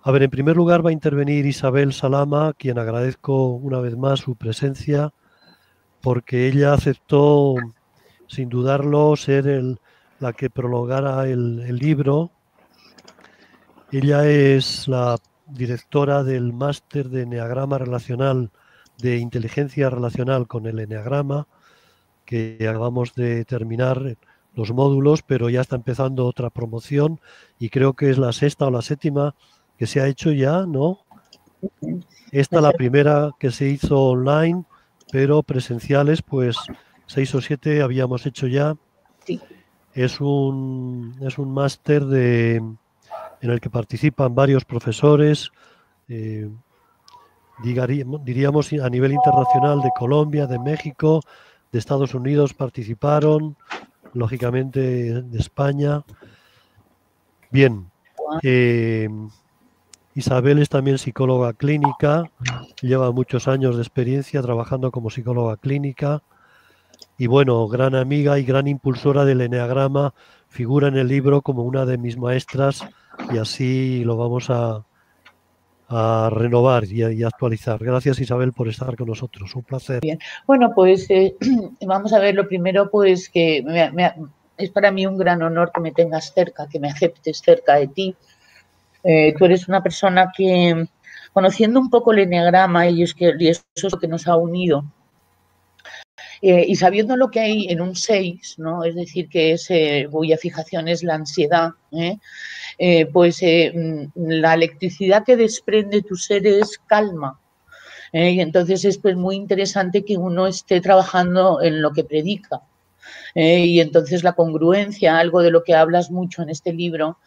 A ver, en primer lugar va a intervenir Isabel Salama, quien agradezco una vez más su presencia, porque ella aceptó, sin dudarlo, ser la que prologara el libro. Ella es la directora del máster de Eneagrama Relacional, de Inteligencia Relacional con el Eneagrama, que acabamos de terminar los módulos, pero ya está empezando otra promoción y creo que es la sexta o la séptima que se ha hecho ya, ¿no? Esta la primera que se hizo online, pero presenciales, pues 6 o 7 habíamos hecho ya. Sí. Es un máster en el que participan varios profesores, diríamos a nivel internacional, de Colombia, de México, de Estados Unidos participaron, lógicamente de España. Bien, Isabel es también psicóloga clínica, lleva muchos años de experiencia trabajando como psicóloga clínica y bueno, gran amiga y gran impulsora del eneagrama, figura en el libro como una de mis maestras y así lo vamos a renovar y actualizar. Gracias, Isabel, por estar con nosotros. Un placer. Bien. Bueno, pues vamos a ver, lo primero, pues que es para mí un gran honor que me tengas cerca, que me aceptes cerca de ti. Tú eres una persona que, conociendo un poco el eneagrama, y eso es lo que nos ha unido, y sabiendo lo que hay en un 6, ¿no? Es decir, que es, cuya fijación es la ansiedad, pues la electricidad que desprende tu ser es calma. Y entonces es pues, muy interesante que uno esté trabajando en lo que predica. Y entonces la congruencia, algo de lo que hablas mucho en este libro,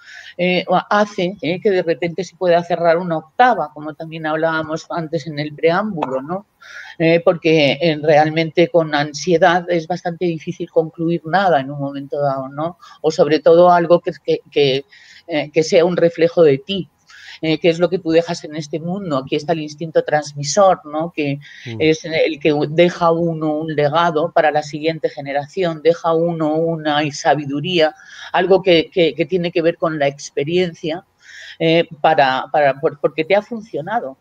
hace que de repente se pueda cerrar una octava, como también hablábamos antes en el preámbulo, ¿no? Porque realmente con ansiedad es bastante difícil concluir nada en un momento dado, ¿no? O sobre todo algo que sea un reflejo de ti. ¿Qué es lo que tú dejas en este mundo? Aquí está el instinto transmisor, ¿no? Que es el que deja uno un legado para la siguiente generación, deja uno una sabiduría, algo que tiene que ver con la experiencia, porque te ha funcionado.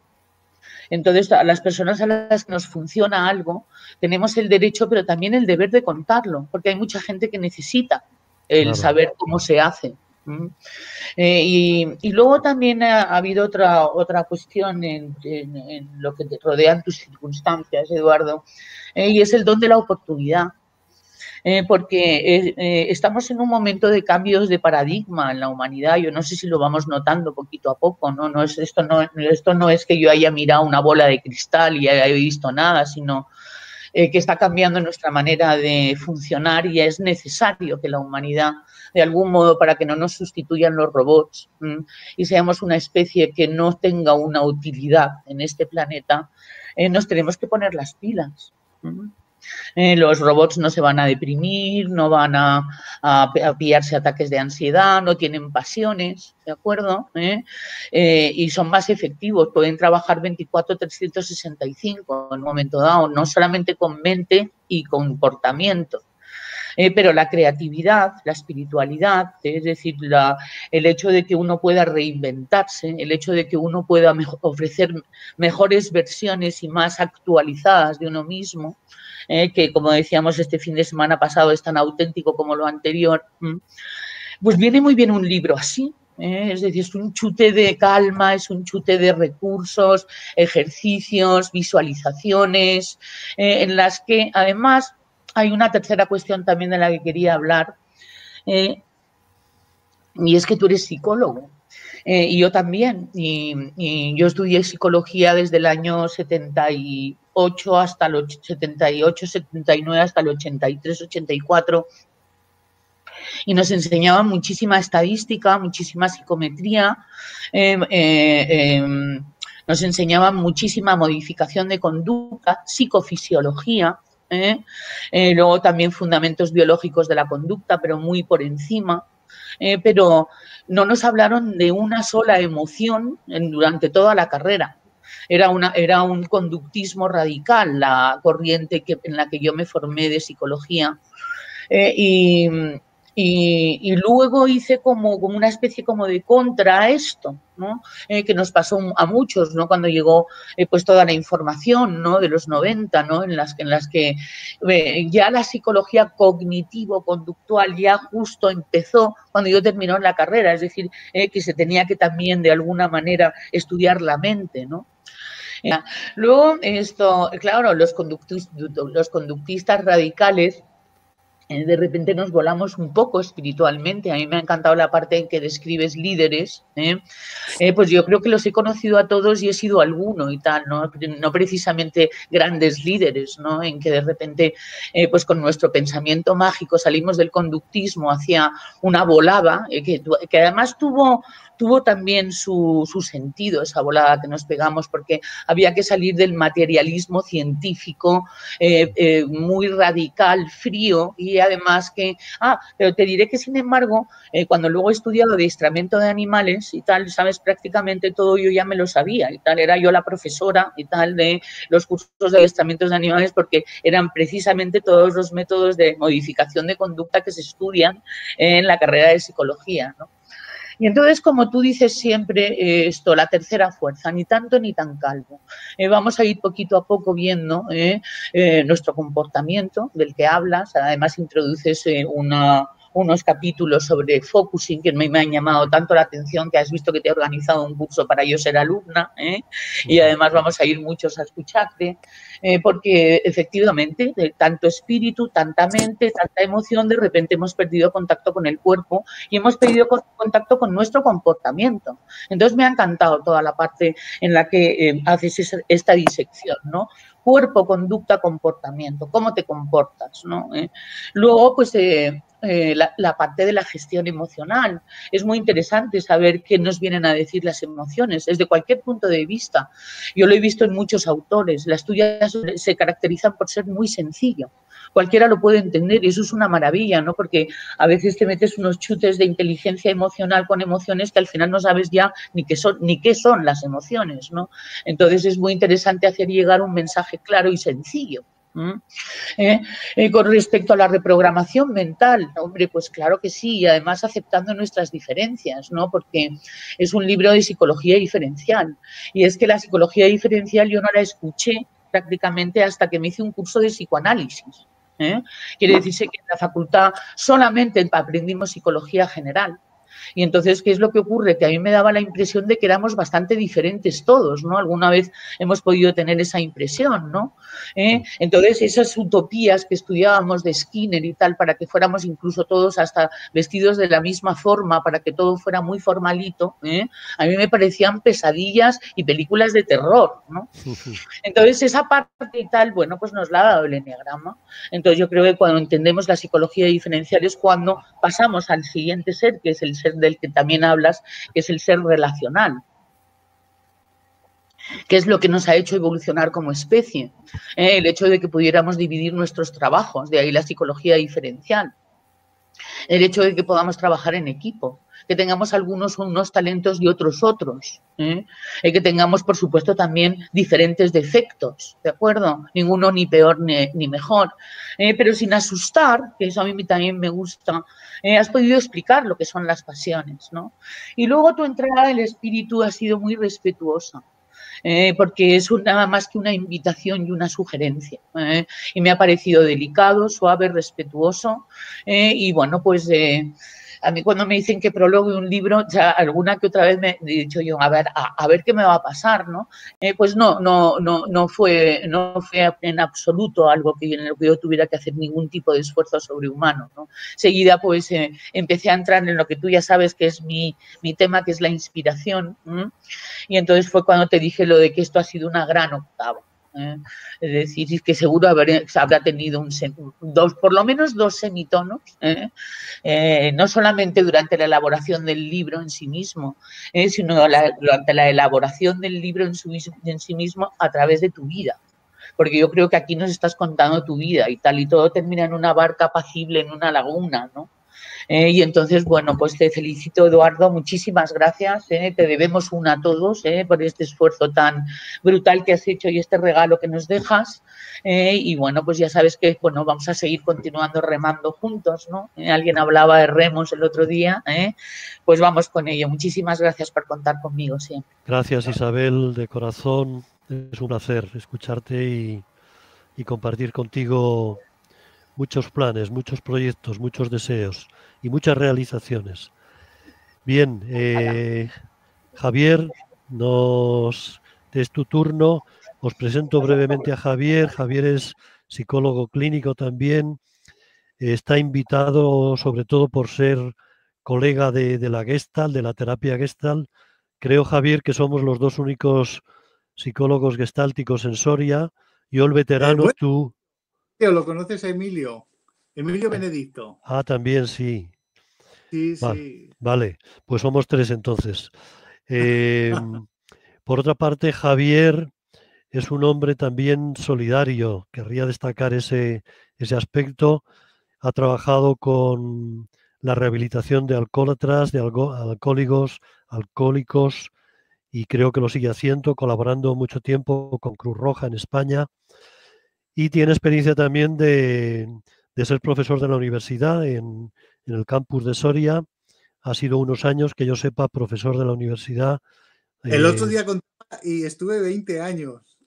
Entonces, a las personas a las que nos funciona algo, tenemos el derecho, pero también el deber de contarlo, porque hay mucha gente que necesita el saber cómo se hace. Y luego también ha habido otra cuestión en lo que te rodean tus circunstancias, Eduardo, y es el don de la oportunidad. Porque estamos en un momento de cambios de paradigma en la humanidad. Yo no sé si lo vamos notando poquito a poco, ¿no? Esto no es que yo haya mirado una bola de cristal y haya visto nada, sino que está cambiando nuestra manera de funcionar y es necesario que la humanidad, de algún modo, para que no nos sustituyan los robots y seamos una especie que no tenga una utilidad en este planeta, nos tenemos que poner las pilas. Los robots no se van a deprimir, no van a pillarse ataques de ansiedad, no tienen pasiones, ¿de acuerdo? Y son más efectivos, pueden trabajar 24/365 en un momento dado, no solamente con mente y comportamiento. Pero la creatividad, la espiritualidad, es decir, el hecho de que uno pueda reinventarse, el hecho de que uno pueda ofrecer mejores versiones y más actualizadas de uno mismo, que como decíamos este fin de semana pasado es tan auténtico como lo anterior, pues viene muy bien un libro así. Es decir, es un chute de calma, es un chute de recursos, ejercicios, visualizaciones, en las que además hay una tercera cuestión también de la que quería hablar, y es que tú eres psicólogo. Y yo también, y yo estudié psicología desde el año 78 hasta el 78, 79 hasta el 83, 84, y nos enseñaban muchísima estadística, muchísima psicometría, nos enseñaban muchísima modificación de conducta, psicofisiología, luego también fundamentos biológicos de la conducta, pero muy por encima, pero no nos hablaron de una sola emoción durante toda la carrera. Era un conductismo radical la corriente en la que yo me formé de psicología, y Y luego hice como una especie como de contra a esto, ¿no? Que nos pasó a muchos, ¿no? Cuando llegó pues toda la información, ¿no? De los 90, ¿no? En las que ya la psicología cognitivo-conductual ya justo empezó cuando yo terminé la carrera, es decir, que se tenía que también de alguna manera estudiar la mente, ¿no? Luego, esto, claro, los conductistas radicales de repente nos volamos un poco espiritualmente. A mí me ha encantado la parte en que describes líderes. Pues yo creo que los he conocido a todos y he sido alguno y tal, no precisamente grandes líderes, ¿no? En que de repente, pues con nuestro pensamiento mágico salimos del conductismo hacia una volada, que además tuvo también su sentido, esa volada que nos pegamos, porque había que salir del materialismo científico muy radical, frío, y además que, pero te diré que sin embargo, cuando luego he estudiado adiestramiento de animales y tal, sabes, prácticamente todo yo ya me lo sabía y tal, era yo la profesora y tal de los cursos de adiestramientos de animales porque eran precisamente todos los métodos de modificación de conducta que se estudian en la carrera de psicología, ¿no? Y entonces, como tú dices siempre, la tercera fuerza, ni tanto ni tan calvo. Vamos a ir poquito a poco viendo nuestro comportamiento del que hablas. Además, introduces unos capítulos sobre focusing que me han llamado tanto la atención, que has visto que te he organizado un curso para yo ser alumna, y además vamos a ir muchos a escucharte, porque efectivamente, tanto espíritu, tanta mente, tanta emoción, de repente hemos perdido contacto con el cuerpo y hemos perdido contacto con nuestro comportamiento. Entonces me ha encantado toda la parte en la que haces esta disección, ¿no? Cuerpo, conducta, comportamiento, cómo te comportas, ¿no? Luego, pues la parte de la gestión emocional. Es muy interesante saber qué nos vienen a decir las emociones, desde cualquier punto de vista. Yo lo he visto en muchos autores. Las tuyas se caracterizan por ser muy sencillo. Cualquiera lo puede entender y eso es una maravilla, ¿no? Porque a veces te metes unos chutes de inteligencia emocional con emociones que al final no sabes ya ni qué son las emociones, ¿no? Entonces es muy interesante hacer llegar un mensaje claro y sencillo. Con respecto a la reprogramación mental, hombre, pues claro que sí, y además aceptando nuestras diferencias, ¿no? Porque es un libro de psicología diferencial. Y es que la psicología diferencial yo no la escuché prácticamente hasta que me hice un curso de psicoanálisis. Quiere decirse que en la facultad solamente aprendimos psicología general. Y entonces, ¿qué es lo que ocurre? Que a mí me daba la impresión de que éramos bastante diferentes todos, ¿no? Alguna vez hemos podido tener esa impresión, ¿no? Entonces, esas utopías que estudiábamos de Skinner y tal, para que fuéramos incluso todos hasta vestidos de la misma forma, para que todo fuera muy formalito, a mí me parecían pesadillas y películas de terror, ¿no? Entonces, esa parte y tal, bueno, pues nos la ha dado el eneagrama. Entonces, yo creo que cuando entendemos la psicología diferencial es cuando pasamos al siguiente ser, que es el ser del que también hablas, que es el ser relacional, que es lo que nos ha hecho evolucionar como especie. El hecho de que pudiéramos dividir nuestros trabajos, de ahí la psicología diferencial. El hecho de que podamos trabajar en equipo, que tengamos algunos unos talentos y otros otros, que tengamos, por supuesto, también diferentes defectos, ¿de acuerdo? Ninguno ni peor ni mejor, pero sin asustar, que eso a mí también me gusta, has podido explicar lo que son las pasiones, ¿no? Y luego tu entrada del espíritu ha sido muy respetuosa. Porque es nada más que una invitación y una sugerencia. Y me ha parecido delicado, suave, respetuoso. Y bueno, pues a mí cuando me dicen que prologue un libro, ya alguna que otra vez me he dicho yo, a ver qué me va a pasar, ¿no? Pues no fue en absoluto algo en lo que yo tuviera que hacer ningún tipo de esfuerzo sobrehumano, ¿no? Seguida, pues empecé a entrar en lo que tú ya sabes que es mi tema, que es la inspiración. Y entonces fue cuando te dije lo de que esto ha sido una gran octava. Es decir, que seguro habrá tenido por lo menos dos semitonos, no solamente durante la elaboración del libro en sí mismo, sino durante la elaboración del libro en sí mismo a través de tu vida. Porque yo creo que aquí nos estás contando tu vida y tal, y todo termina en una barca apacible, en una laguna, ¿no? Y entonces, bueno, pues te felicito, Eduardo, muchísimas gracias. Te debemos una a todos por este esfuerzo tan brutal que has hecho y este regalo que nos dejas. Y bueno, pues ya sabes que bueno, vamos a seguir continuando remando juntos, ¿no? Alguien hablaba de remos el otro día, pues vamos con ello. Muchísimas gracias por contar conmigo siempre. Gracias, Isabel, de corazón. Es un placer escucharte y compartir contigo muchos planes, muchos proyectos, muchos deseos y muchas realizaciones. Bien, Javier, es tu turno. Os presento brevemente a Javier. Javier es psicólogo clínico también. Está invitado sobre todo por ser colega de la Gestalt, de la terapia Gestalt. Creo, Javier, que somos los dos únicos psicólogos gestálticos en Soria. Yo el veterano, Bueno, tú. ¿lo conoces a Emilio? Emilio Benedicto. Ah, también sí. Sí, Vale, sí. vale. Pues somos tres entonces. Eh, por otra parte, Javier es un hombre también solidario. Querría destacar ese aspecto. Ha trabajado con la rehabilitación de alcohólatras, de alcohólicos, y creo que lo sigue haciendo, colaborando mucho tiempo con Cruz Roja en España. Y tiene experiencia también de ser profesor de la universidad en el campus de Soria. Ha sido unos años, que yo sepa, profesor de la universidad. El otro día contaba y estuve 20 años.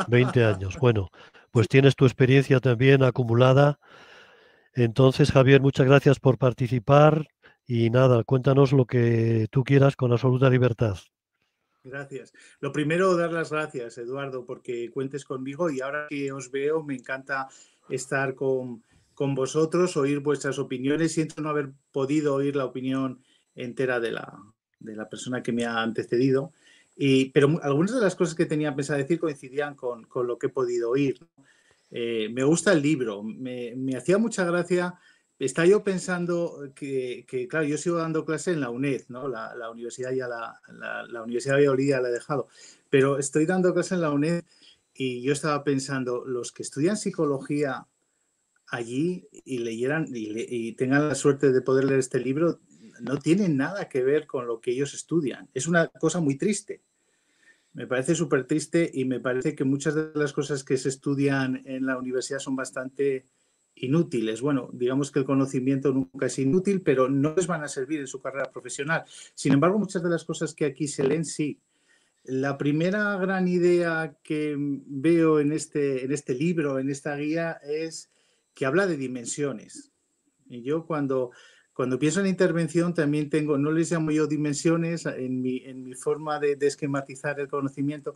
20 años. Bueno, pues tienes tu experiencia también acumulada. Entonces, Javier, muchas gracias por participar y nada, cuéntanos lo que tú quieras con absoluta libertad. Gracias. Lo primero, dar las gracias, Eduardo, porque cuentes conmigo y ahora que os veo me encanta estar con vosotros, oír vuestras opiniones. Siento no haber podido oír la opinión entera de la persona que me ha antecedido, pero algunas de las cosas que tenía pensado decir coincidían con lo que he podido oír. Me gusta el libro, me hacía mucha gracia. Estaba yo pensando claro, yo sigo dando clase en la UNED, ¿no? La universidad ya la Universidad de Valladolid ya la he dejado, pero estoy dando clase en la UNED y yo estaba pensando, los que estudian psicología allí y leyeran y tengan la suerte de poder leer este libro, no tienen nada que ver con lo que ellos estudian. Es una cosa muy triste. Me parece súper triste y me parece que muchas de las cosas que se estudian en la universidad son bastante inútiles. Bueno, digamos que el conocimiento nunca es inútil, pero no les van a servir en su carrera profesional. Sin embargo, muchas de las cosas que aquí se leen, sí. La primera gran idea que veo en este libro, en esta guía, es que habla de dimensiones. Y yo cuando pienso en intervención también tengo, no les llamo yo dimensiones en mi forma de esquematizar el conocimiento,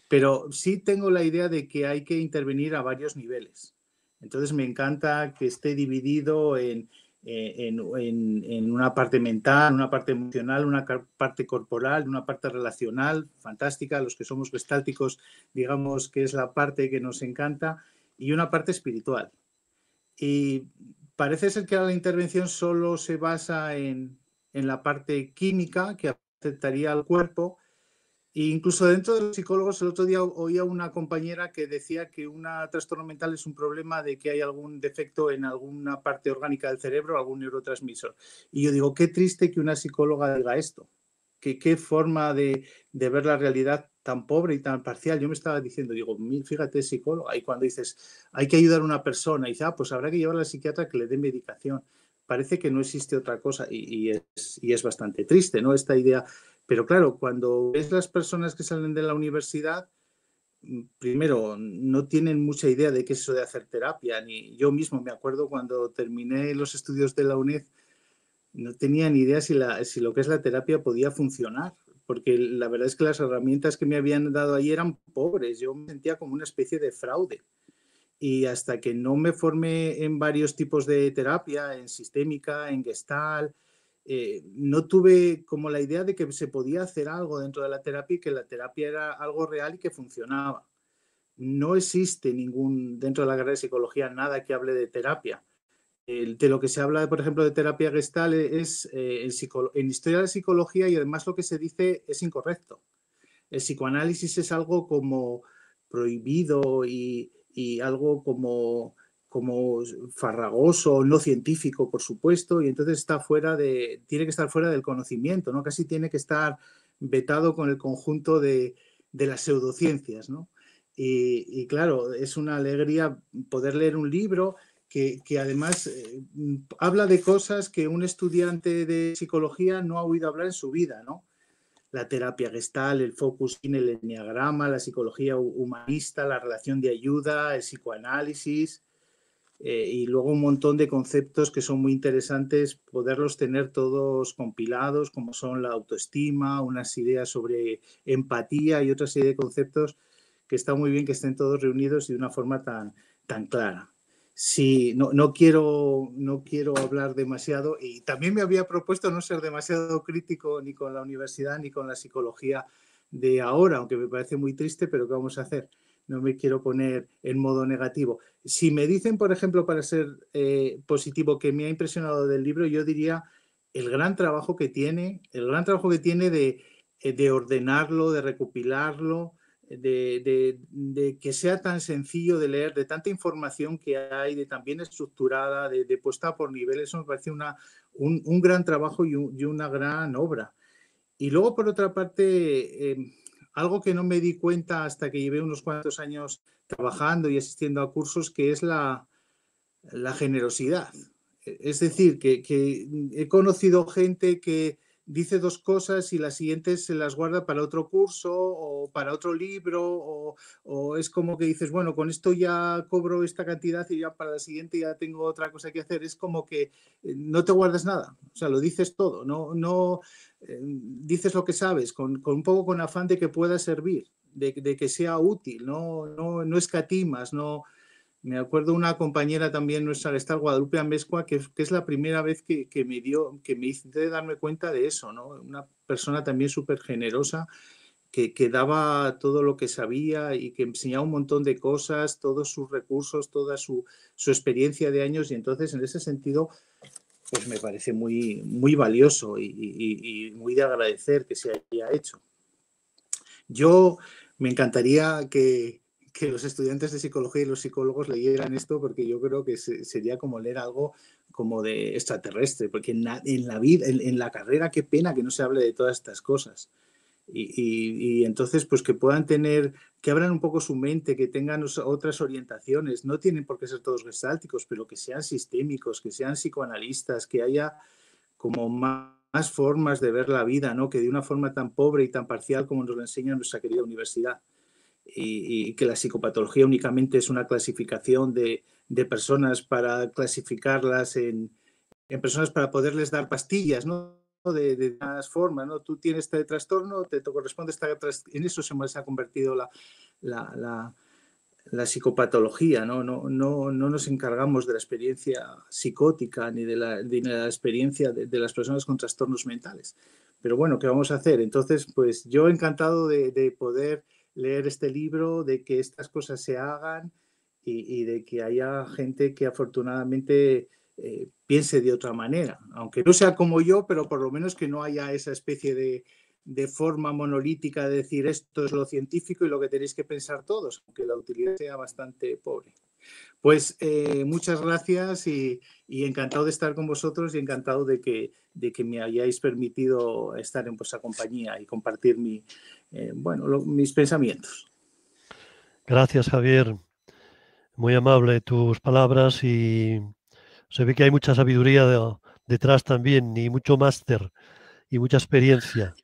pero sí tengo la idea de que hay que intervenir a varios niveles. Entonces me encanta que esté dividido en una parte mental, una parte emocional, una parte corporal, una parte relacional, fantástica. Los que somos gestálticos, digamos que es la parte que nos encanta, y una parte espiritual. Y parece ser que la intervención solo se basa en la parte química que afectaría al cuerpo. E incluso dentro de los psicólogos, el otro día oía una compañera que decía que un trastorno mental es un problema de que hay algún defecto en alguna parte orgánica del cerebro, algún neurotransmisor. Y yo digo, qué triste que una psicóloga diga esto. Qué forma de ver la realidad tan pobre y tan parcial. Yo me estaba diciendo, digo, fíjate, psicóloga, y cuando dices, hay que ayudar a una persona, y dice, pues habrá que llevarla al psiquiatra que le dé medicación. Parece que no existe otra cosa y es bastante triste, ¿no? Esta idea. Pero claro, cuando ves las personas que salen de la universidad, primero, no tienen mucha idea de qué es eso de hacer terapia. Ni yo mismo me acuerdo cuando terminé los estudios de la UNED, no tenía ni idea si lo que es la terapia podía funcionar, porque la verdad es que las herramientas que me habían dado ahí eran pobres. Yo me sentía como una especie de fraude. Y hasta que no me formé en varios tipos de terapia, en sistémica, en Gestalt, no tuve como la idea de que se podía hacer algo dentro de la terapia y que la terapia era algo real y que funcionaba. No existe dentro de la carrera de psicología nada que hable de terapia. De lo que se habla, por ejemplo, de terapia gestal es en historia de la psicología, y además lo que se dice es incorrecto. El psicoanálisis es algo como prohibido y algo como como farragoso, no científico, por supuesto, y entonces tiene que estar fuera del conocimiento, ¿no? Casi tiene que estar vetado con el conjunto de las pseudociencias, ¿no? Y claro, es una alegría poder leer un libro que además habla de cosas que un estudiante de psicología no ha oído hablar en su vida, ¿no? La terapia gestal, el focusing, el enneagrama, la psicología humanista, la relación de ayuda, el psicoanálisis, y luego un montón de conceptos que son muy interesantes poderlos tener todos compilados, como son la autoestima, unas ideas sobre empatía y otra serie de conceptos que está muy bien que estén todos reunidos y de una forma tan clara. Sí, no quiero hablar demasiado, y también me había propuesto no ser demasiado crítico ni con la universidad ni con la psicología de ahora, aunque me parece muy triste, pero ¿qué vamos a hacer? No me quiero poner en modo negativo. Si me dicen, por ejemplo, para ser positivo, que me ha impresionado del libro, yo diría el gran trabajo que tiene de ordenarlo, de recopilarlo, de que sea tan sencillo de leer, de tanta información que hay, de tan bien estructurada, de puesta por niveles. Eso me parece un gran trabajo y una gran obra. Y luego, por otra parte, algo que no me di cuenta hasta que llevé unos cuantos años trabajando y asistiendo a cursos, que es la generosidad. Es decir, que he conocido gente que dice dos cosas y las siguientes se las guarda para otro curso o para otro libro, o es como que dices, bueno, con esto ya cobro esta cantidad y ya para la siguiente ya tengo otra cosa que hacer. Es como que no te guardas nada, o sea, lo dices todo, no dices lo que sabes, con un poco con afán de que pueda servir, de que sea útil, no escatimas, no. Me acuerdo una compañera también nuestra que está, Guadalupe Amezcua, que es la primera vez que me hizo darme cuenta de eso, ¿no? Una persona también súper generosa que daba todo lo que sabía y que enseñaba un montón de cosas, todos sus recursos, toda su experiencia de años, y entonces en ese sentido pues me parece muy, muy valioso y muy de agradecer que se haya hecho. Yo me encantaría que los estudiantes de psicología y los psicólogos leyeran esto, porque yo creo que sería como leer algo como de extraterrestre, porque en la vida, en la carrera, qué pena que no se hable de todas estas cosas. Y entonces, pues que puedan que abran un poco su mente, que tengan otras orientaciones. No tienen por qué ser todos gestálticos, pero que sean sistémicos, que sean psicoanalistas, que haya como más formas de ver la vida, ¿no? Que de una forma tan pobre y tan parcial como nos lo enseña nuestra querida universidad. Y que la psicopatología únicamente es una clasificación de personas para clasificarlas en personas para poderles dar pastillas, ¿no? De más formas, ¿no? Tú tienes este trastorno, te corresponde en eso se ha convertido la psicopatología, ¿no? No nos encargamos de la experiencia psicótica ni de la experiencia de las personas con trastornos mentales. Pero bueno, ¿qué vamos a hacer? Entonces, pues yo encantado de poder leer este libro, de que estas cosas se hagan y de que haya gente que afortunadamente piense de otra manera, aunque no sea como yo, pero por lo menos que no haya esa especie de forma monolítica de decir esto es lo científico y lo que tenéis que pensar todos, aunque la utilidad sea bastante pobre. Pues muchas gracias y encantado de estar con vosotros y encantado de que me hayáis permitido estar en vuestra compañía y compartir mis pensamientos. Gracias, Javier. Muy amable tus palabras, y se ve que hay mucha sabiduría detrás también, y mucho máster y mucha experiencia.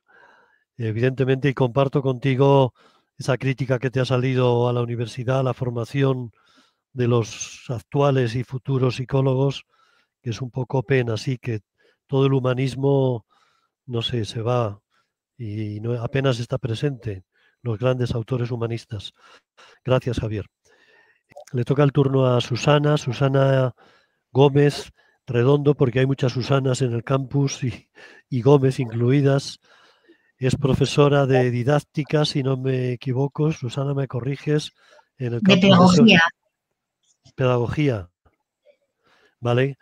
Evidentemente, y comparto contigo esa crítica que te ha salido a la universidad, a la formación de los actuales y futuros psicólogos, que es un poco pena, sí, que todo el humanismo, no sé, se va y apenas está presente los grandes autores humanistas. Gracias, Javier. Le toca el turno a Susana Gómez Redondo, porque hay muchas Susanas en el campus y Gómez incluidas. Es profesora de didáctica, si no me equivoco. Susana, ¿me corriges? En el campus de pedagogía. Pedagogía. Vale.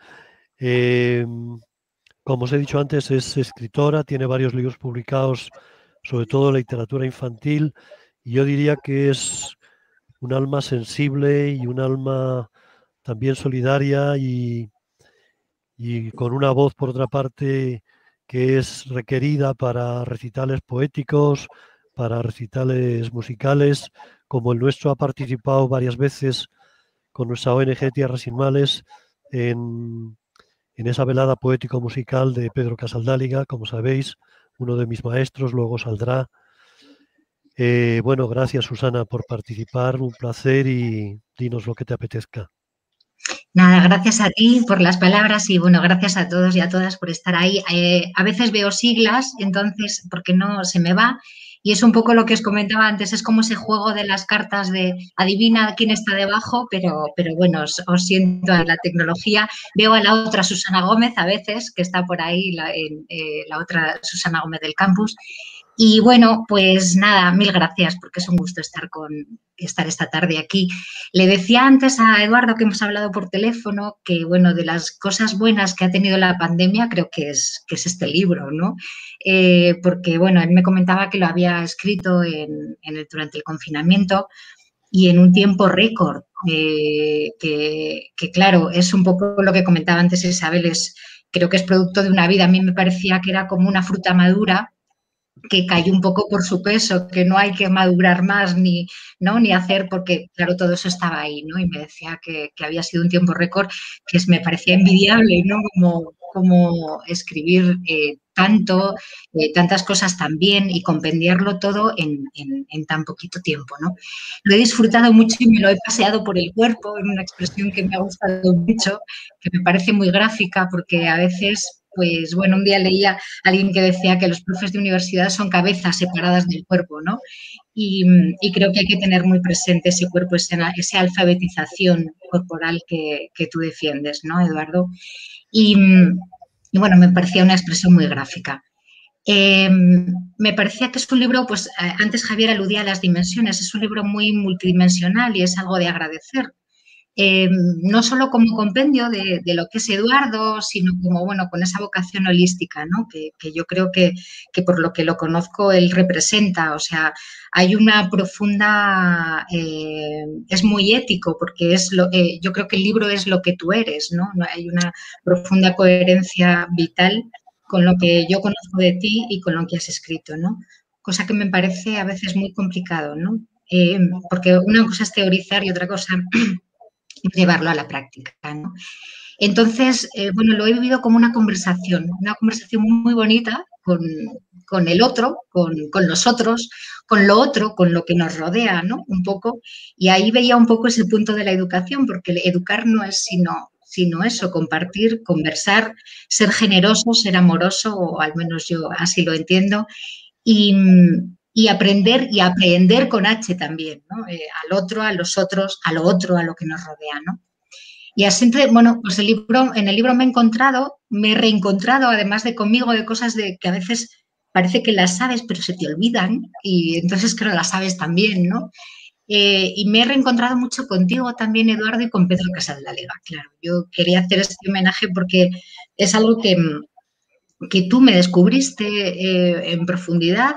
Como os he dicho antes, es escritora, tiene varios libros publicados, sobre todo literatura infantil, y yo diría que es un alma sensible y un alma también solidaria y con una voz, por otra parte, que es requerida para recitales poéticos, para recitales musicales, como el nuestro. Ha participado varias veces con nuestra ONG Tierras Sin Males en esa velada poético-musical de Pedro Casaldáliga, como sabéis, uno de mis maestros, luego saldrá. Bueno, gracias Susana por participar, un placer, y dinos lo que te apetezca. Nada, gracias a ti por las palabras y, bueno, gracias a todos y a todas por estar ahí. A veces veo siglas, entonces, porque no se me va, y es un poco lo que os comentaba antes, es como ese juego de las cartas de adivina quién está debajo, pero bueno, os siento en la tecnología. Veo a la otra Susana Gómez a veces, que está por ahí, la otra Susana Gómez del campus. Y bueno, pues nada, mil gracias, porque es un gusto estar esta tarde aquí. Le decía antes a Eduardo, que hemos hablado por teléfono, que bueno, de las cosas buenas que ha tenido la pandemia, creo que es este libro, ¿no? Porque bueno, él me comentaba que lo había escrito durante el confinamiento y en un tiempo récord, que claro, es un poco lo que comentaba antes Isabel, creo que es producto de una vida. A mí me parecía que era como una fruta madura que cayó un poco por su peso, que no hay que madurar más ni hacer, porque claro, todo eso estaba ahí, ¿no? Y me decía que había sido un tiempo récord, que me parecía envidiable, ¿no? Como escribir tantas cosas tan bien y compendiarlo todo en tan poquito tiempo, ¿no? Lo he disfrutado mucho y me lo he paseado por el cuerpo, en una expresión que me ha gustado mucho, que me parece muy gráfica, porque a veces, pues bueno, un día leía a alguien que decía que los profes de universidad son cabezas separadas del cuerpo, ¿no? Y creo que hay que tener muy presente ese cuerpo, esa alfabetización corporal que tú defiendes, ¿no, Eduardo? Y bueno, me parecía una expresión muy gráfica. Me parecía que es un libro, pues antes Javier aludía a las dimensiones, es un libro muy multidimensional y es algo de agradecer. No solo como compendio de lo que es Eduardo, sino como, bueno, con esa vocación holística, ¿no? Que yo creo que por lo que lo conozco él representa. O sea, hay una profunda, es muy ético, porque yo creo que el libro es lo que tú eres, ¿no? Hay una profunda coherencia vital con lo que yo conozco de ti y con lo que has escrito, ¿no? Cosa que me parece a veces muy complicado, ¿no? Porque una cosa es teorizar y otra cosa llevarlo a la práctica, ¿no? Entonces, bueno, lo he vivido como una conversación muy bonita con el otro, con los otros, con lo otro, con lo que nos rodea, ¿no? Un poco, y ahí veía un poco ese punto de la educación, porque educar no es sino eso, compartir, conversar, ser generoso, ser amoroso, o al menos yo así lo entiendo, y aprender y aprehender con H también, ¿no? Al otro, a los otros, a lo otro, a lo que nos rodea, ¿no? Y así, bueno, pues en el libro me he reencontrado, además de conmigo, de cosas que a veces parece que las sabes, pero se te olvidan, y entonces creo que las sabes también, ¿no? Y me he reencontrado mucho contigo también, Eduardo, y con Pedro Casaldáliga, claro. Yo quería hacer este homenaje porque es algo que tú me descubriste en profundidad,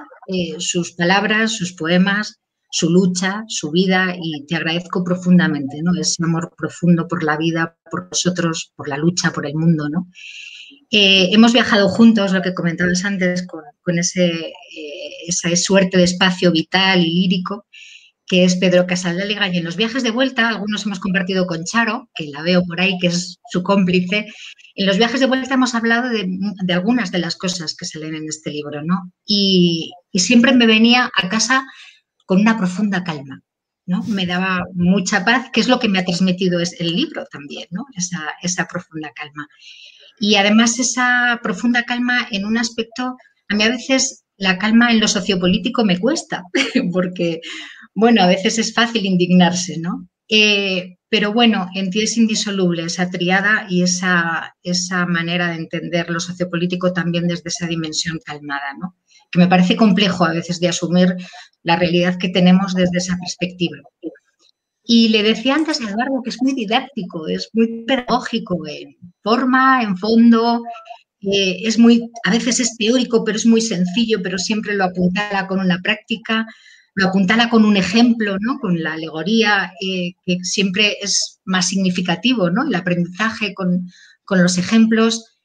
sus palabras, sus poemas, su lucha, su vida, y te agradezco profundamente, ¿no? Ese amor profundo por la vida, por nosotros, por la lucha, por el mundo, ¿no? Hemos viajado juntos, lo que comentabas antes, con esa suerte de espacio vital y lírico que es Pedro Casaldáliga, y en los viajes de vuelta, algunos hemos compartido con Charo, que la veo por ahí, que es su cómplice. En los viajes de vuelta hemos hablado de algunas de las cosas que se leen en este libro, ¿no? Y siempre me venía a casa con una profunda calma, ¿no? Me daba mucha paz, que es lo que me ha transmitido el libro también, ¿no? Esa profunda calma. Y además esa profunda calma en un aspecto, a mí a veces la calma en lo sociopolítico me cuesta, porque, bueno, a veces es fácil indignarse, ¿no? Pero bueno, en ti es indisoluble esa triada y esa manera de entender lo sociopolítico también desde esa dimensión calmada, ¿no? Que me parece complejo a veces de asumir la realidad que tenemos desde esa perspectiva. Y le decía antes a Eduardo que es muy didáctico, es muy pedagógico en forma, en fondo, a veces es teórico, pero es muy sencillo, pero siempre lo apuntala con una práctica. lo apuntala con un ejemplo, ¿no? Con la alegoría, que siempre es más significativo, ¿no? El aprendizaje con los ejemplos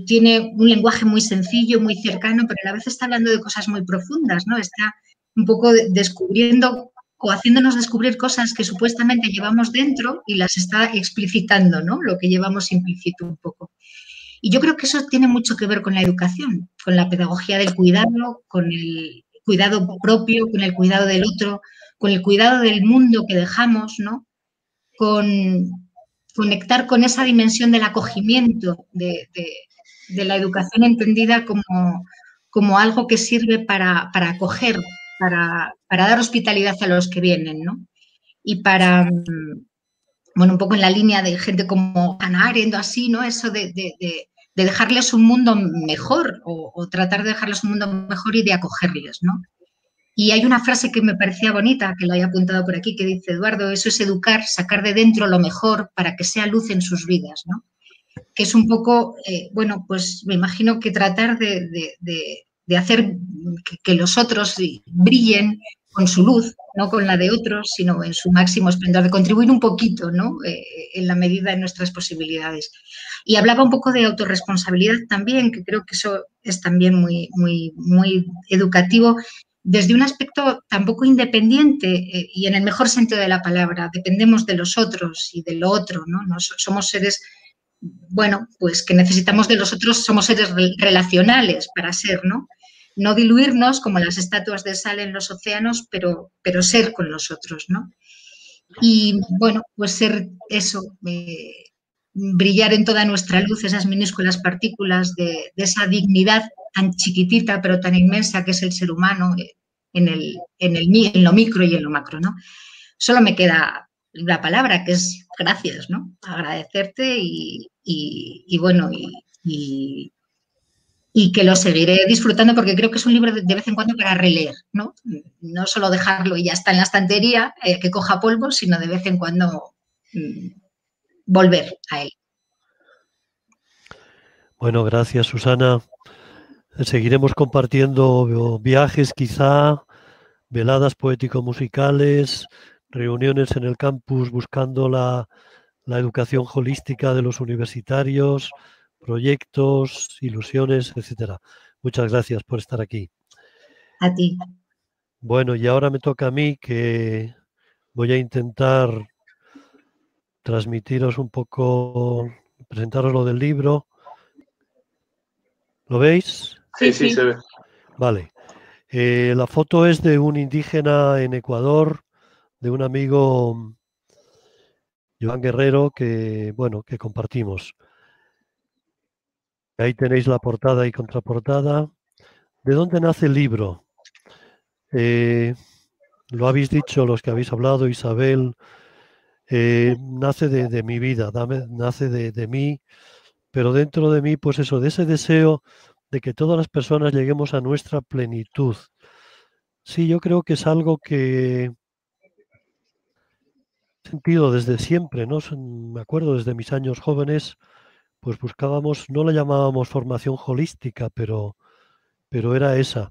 tiene un lenguaje muy sencillo, muy cercano, pero a la vez está hablando de cosas muy profundas, ¿no? Está un poco descubriendo o haciéndonos descubrir cosas que supuestamente llevamos dentro y las está explicitando, ¿no? Lo que llevamos implícito un poco. Y yo creo que eso tiene mucho que ver con la educación, con la pedagogía del cuidado, con el cuidado propio, con el cuidado del otro, con el cuidado del mundo que dejamos, ¿no? Con conectar con esa dimensión del acogimiento, de la educación entendida como algo que sirve para acoger, para dar hospitalidad a los que vienen, ¿no? Y para, bueno, un poco en la línea de gente como Hannah Arendt o así, ¿no? Eso de dejarles un mundo mejor o tratar de dejarles un mundo mejor y de acogerles, ¿no? Y hay una frase que me parecía bonita, que la he apuntado por aquí, que dice: Eduardo, eso es educar, sacar de dentro lo mejor para que sea luz en sus vidas, ¿no? Que es un poco, bueno, pues me imagino que tratar de hacer que los otros brillen con su luz, no con la de otros, sino en su máximo esplendor, de contribuir un poquito, ¿no? En la medida de nuestras posibilidades. Y hablaba un poco de autorresponsabilidad también, que creo que eso es también muy, muy, muy educativo, desde un aspecto tampoco independiente y en el mejor sentido de la palabra. Dependemos de los otros y de lo otro, ¿no? Somos seres, bueno, pues que necesitamos de los otros, somos seres relacionales para ser, ¿no? No diluirnos como las estatuas de sal en los océanos, pero ser con los otros, ¿no? Y, bueno, pues ser eso, brillar en toda nuestra luz, esas minúsculas partículas de esa dignidad tan chiquitita pero tan inmensa que es el ser humano en lo micro y en lo macro, ¿no? Solo me queda la palabra, que es gracias, ¿no? Agradecerte y bueno, y que lo seguiré disfrutando porque creo que es un libro de vez en cuando para releer, ¿no? No solo dejarlo y ya está en la estantería, que coja polvo, sino de vez en cuando volver a él. Bueno, gracias, Susana. Seguiremos compartiendo viajes, quizá, veladas poético-musicales, reuniones en el campus buscando la educación holística de los universitarios, proyectos, ilusiones, etcétera. Muchas gracias por estar aquí. A ti. Bueno, y ahora me toca a mí, que voy a intentar transmitiros un poco, presentaros lo del libro. ¿Lo veis? Sí, se ve. Vale. La foto es de un indígena en Ecuador, de un amigo, Joan Guerrero, que, bueno, que compartimos. Ahí tenéis la portada y contraportada. ¿De dónde nace el libro? Lo habéis dicho los que habéis hablado, Isabel. Nace de mi vida, nace de mí, pero dentro de mí, pues eso, de ese deseo de que todas las personas lleguemos a nuestra plenitud. Sí, yo creo que es algo que he sentido desde siempre, ¿no? Me acuerdo desde mis años jóvenes, pues buscábamos, no la llamábamos formación holística, pero era esa.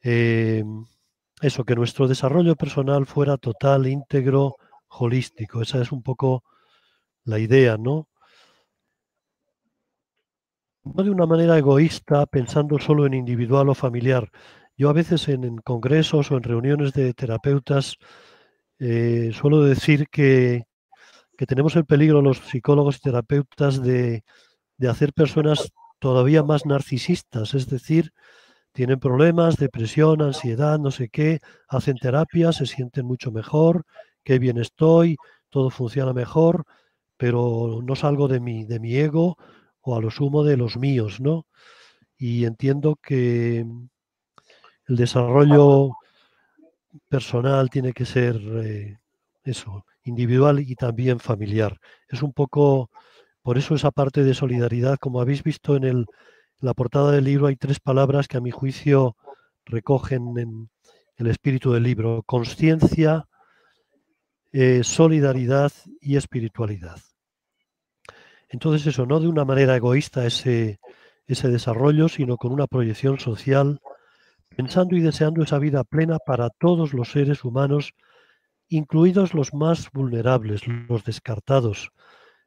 Eso, que nuestro desarrollo personal fuera total, íntegro, holístico. Esa es un poco la idea, ¿no? No de una manera egoísta, pensando solo en individual o familiar. Yo a veces en congresos o en reuniones de terapeutas suelo decir que tenemos el peligro los psicólogos y terapeutas de hacer personas todavía más narcisistas, es decir, tienen problemas, depresión, ansiedad, no sé qué, hacen terapia, se sienten mucho mejor, qué bien estoy, todo funciona mejor, pero no salgo de mi ego o a lo sumo de los míos, ¿no? Y entiendo que el desarrollo personal tiene que ser eso, individual y también familiar. Es un poco, por eso esa parte de solidaridad, como habéis visto en la portada del libro, hay 3 palabras que a mi juicio recogen en el espíritu del libro: consciencia, solidaridad y espiritualidad. Entonces eso, no de una manera egoísta ese desarrollo, sino con una proyección social pensando y deseando esa vida plena para todos los seres humanos, incluidos los más vulnerables, los descartados.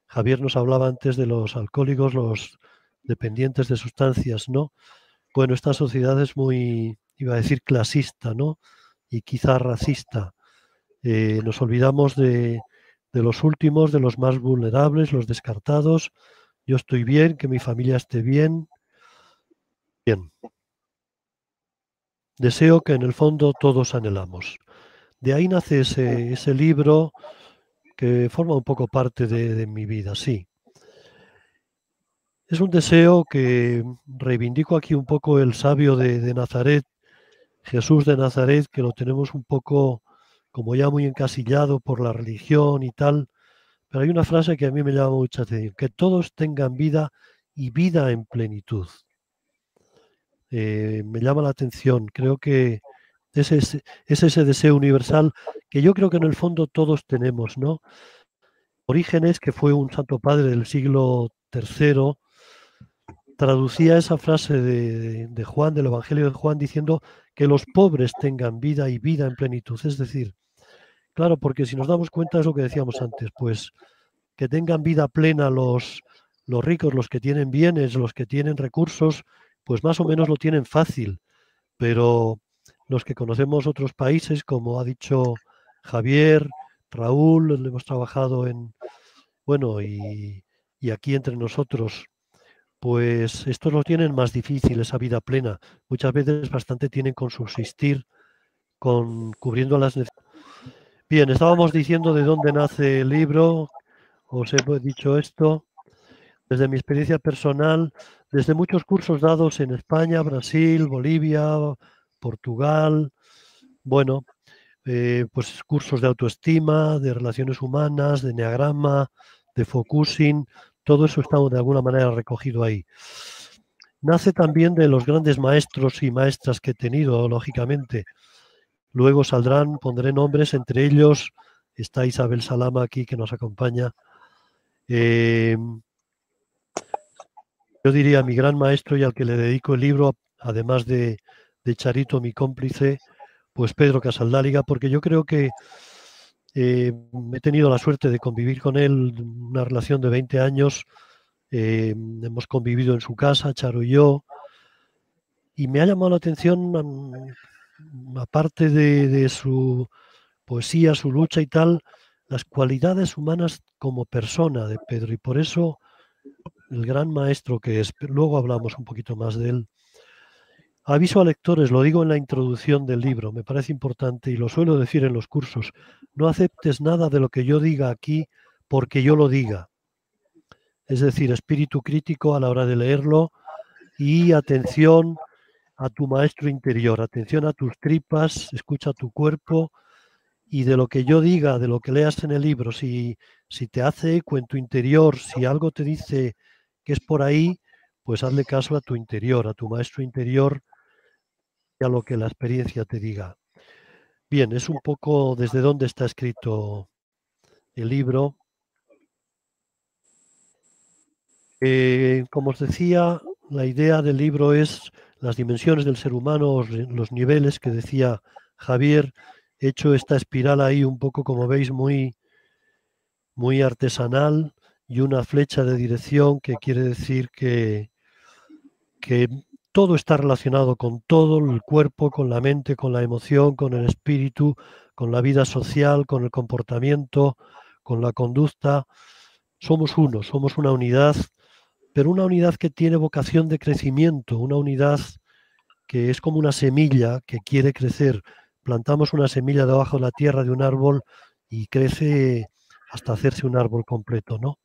Javier nos hablaba antes de los alcohólicos, los dependientes de sustancias, ¿no? Bueno, esta sociedad es muy, iba a decir, clasista, ¿no? Y quizá racista. Nos olvidamos de los últimos, de los más vulnerables, los descartados. Yo estoy bien, que mi familia esté bien. Bien. Deseo que en el fondo todos anhelamos. De ahí nace ese libro que forma un poco parte de mi vida, sí. Es un deseo que reivindico aquí un poco el sabio de Nazaret, Jesús de Nazaret, que lo tenemos un poco como ya muy encasillado por la religión y tal, pero hay una frase que a mí me llama mucha atención, que todos tengan vida y vida en plenitud. Me llama la atención, creo que es ese deseo universal que yo creo que en el fondo todos tenemos, ¿no? Orígenes, que fue un santo padre del siglo III, traducía esa frase de Juan, del Evangelio de Juan, diciendo que los pobres tengan vida y vida en plenitud. Es decir, claro, porque si nos damos cuenta es lo que decíamos antes, pues que tengan vida plena los ricos, los que tienen bienes, los que tienen recursos, pues más o menos lo tienen fácil, pero los que conocemos otros países, como ha dicho Javier, Raúl, hemos trabajado en, bueno, y aquí entre nosotros, pues estos lo tienen más difícil, esa vida plena. Muchas veces bastante tienen con subsistir, con cubriendo las necesidades. Bien, estábamos diciendo de dónde nace el libro. Os he dicho esto. Desde mi experiencia personal, desde muchos cursos dados en España, Brasil, Bolivia, Portugal, bueno, pues cursos de autoestima, de relaciones humanas, de enneagrama, de focusing, todo eso está de alguna manera recogido ahí. Nace también de los grandes maestros y maestras que he tenido, lógicamente. Luego saldrán, pondré nombres, entre ellos está Isabel Salama aquí que nos acompaña. Yo diría mi gran maestro y al que le dedico el libro, además de Charito, mi cómplice, pues Pedro Casaldáliga, porque yo creo que he tenido la suerte de convivir con él, una relación de 20 años, hemos convivido en su casa, Charo y yo, y me ha llamado la atención, aparte de su poesía, su lucha y tal, las cualidades humanas como persona de Pedro, y por eso el gran maestro que es, luego hablamos un poquito más de él. Aviso a lectores, lo digo en la introducción del libro, me parece importante y lo suelo decir en los cursos, no aceptes nada de lo que yo diga aquí porque yo lo diga. Es decir, espíritu crítico a la hora de leerlo y atención a tu maestro interior, atención a tus tripas, escucha tu cuerpo y de lo que yo diga, de lo que leas en el libro, si te hace eco en tu interior, si algo te dice que es por ahí, pues hazle caso a tu interior, a tu maestro interior y a lo que la experiencia te diga. Bien, es un poco desde dónde está escrito el libro. Como os decía, la idea del libro es las dimensiones del ser humano, los niveles que decía Javier. He hecho esta espiral ahí un poco, como veis, muy artesanal y una flecha de dirección que quiere decir que todo está relacionado con todo, el cuerpo, con la mente, con la emoción, con el espíritu, con la vida social, con el comportamiento, con la conducta. Somos uno, somos una unidad, pero una unidad que tiene vocación de crecimiento, una unidad que es como una semilla que quiere crecer. Plantamos una semilla debajo de la tierra de un árbol y crece hasta hacerse un árbol completo, ¿no?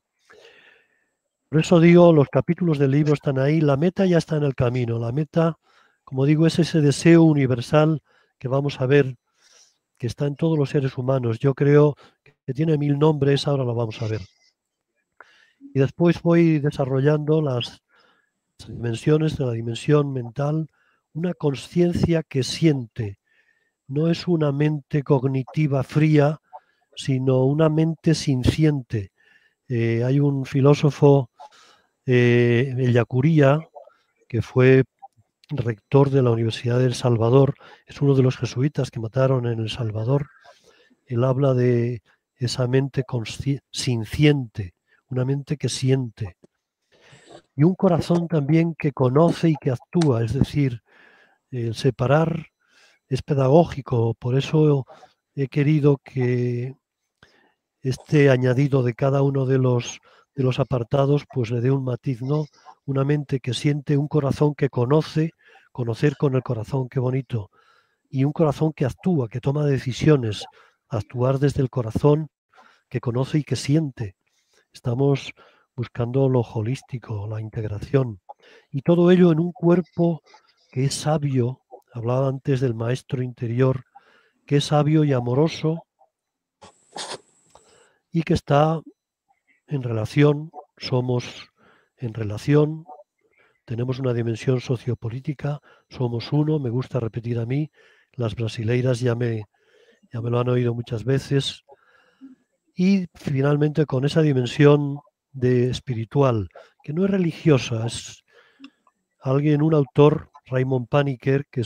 Por eso digo, los capítulos del libro están ahí, la meta ya está en el camino. La meta, como digo, es ese deseo universal que vamos a ver, que está en todos los seres humanos. Yo creo que tiene 1000 nombres, ahora lo vamos a ver. Y después voy desarrollando las dimensiones de la dimensión mental, una conciencia que siente. No es una mente cognitiva fría, sino una mente sinciente. Hay un filósofo, Ellacuría, que fue rector de la Universidad de El Salvador, es uno de los jesuitas que mataron en El Salvador. Él habla de esa mente consciente, una mente que siente, y un corazón también que conoce y que actúa, es decir, el separar es pedagógico, por eso he querido que este añadido de cada uno de los apartados pues le dé un matiz, ¿no? Una mente que siente, un corazón que conoce, conocer con el corazón, qué bonito, y un corazón que actúa, que toma decisiones, actuar desde el corazón, que conoce y que siente. Estamos buscando lo holístico, la integración, y todo ello en un cuerpo que es sabio. Hablaba antes del maestro interior, que es sabio y amoroso y que está en relación, somos en relación, tenemos una dimensión sociopolítica, somos uno, me gusta repetir a mí, las brasileiras ya me lo han oído muchas veces, y finalmente con esa dimensión de espiritual, que no es religiosa, es un autor, Raymond Paniker, que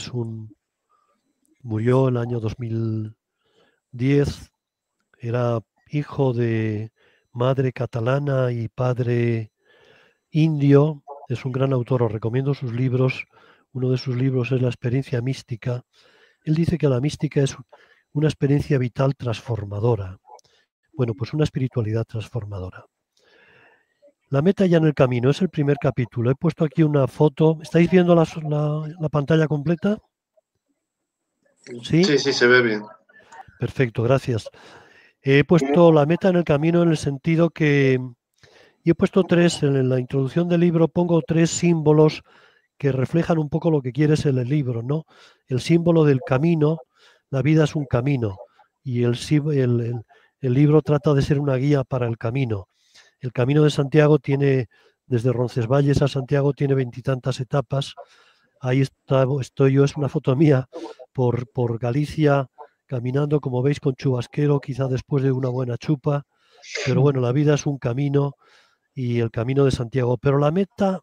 murió en el año 2010, era hijo de madre catalana y padre indio, es un gran autor, os recomiendo sus libros. Uno de sus libros es La experiencia mística. Él dice que la mística es una experiencia vital transformadora. Bueno, pues una espiritualidad transformadora. La meta ya en el camino, es el primer capítulo. He puesto aquí una foto. ¿Estáis viendo la pantalla completa? ¿Sí? Sí, se ve bien. Perfecto, gracias. He puesto la meta en el camino en el sentido que... Y he puesto tres, en la introducción del libro pongo tres símbolos que reflejan un poco lo que quiere ser el libro, ¿no? El símbolo del camino, la vida es un camino, y el libro trata de ser una guía para el camino. El Camino de Santiago tiene, desde Roncesvalles a Santiago, tiene 20 y tantas etapas. Ahí estoy yo, es una foto mía, por Galicia, caminando, como veis, con chubasquero, quizá después de una buena chupa. Pero bueno, la vida es un camino, y el Camino de Santiago. Pero la meta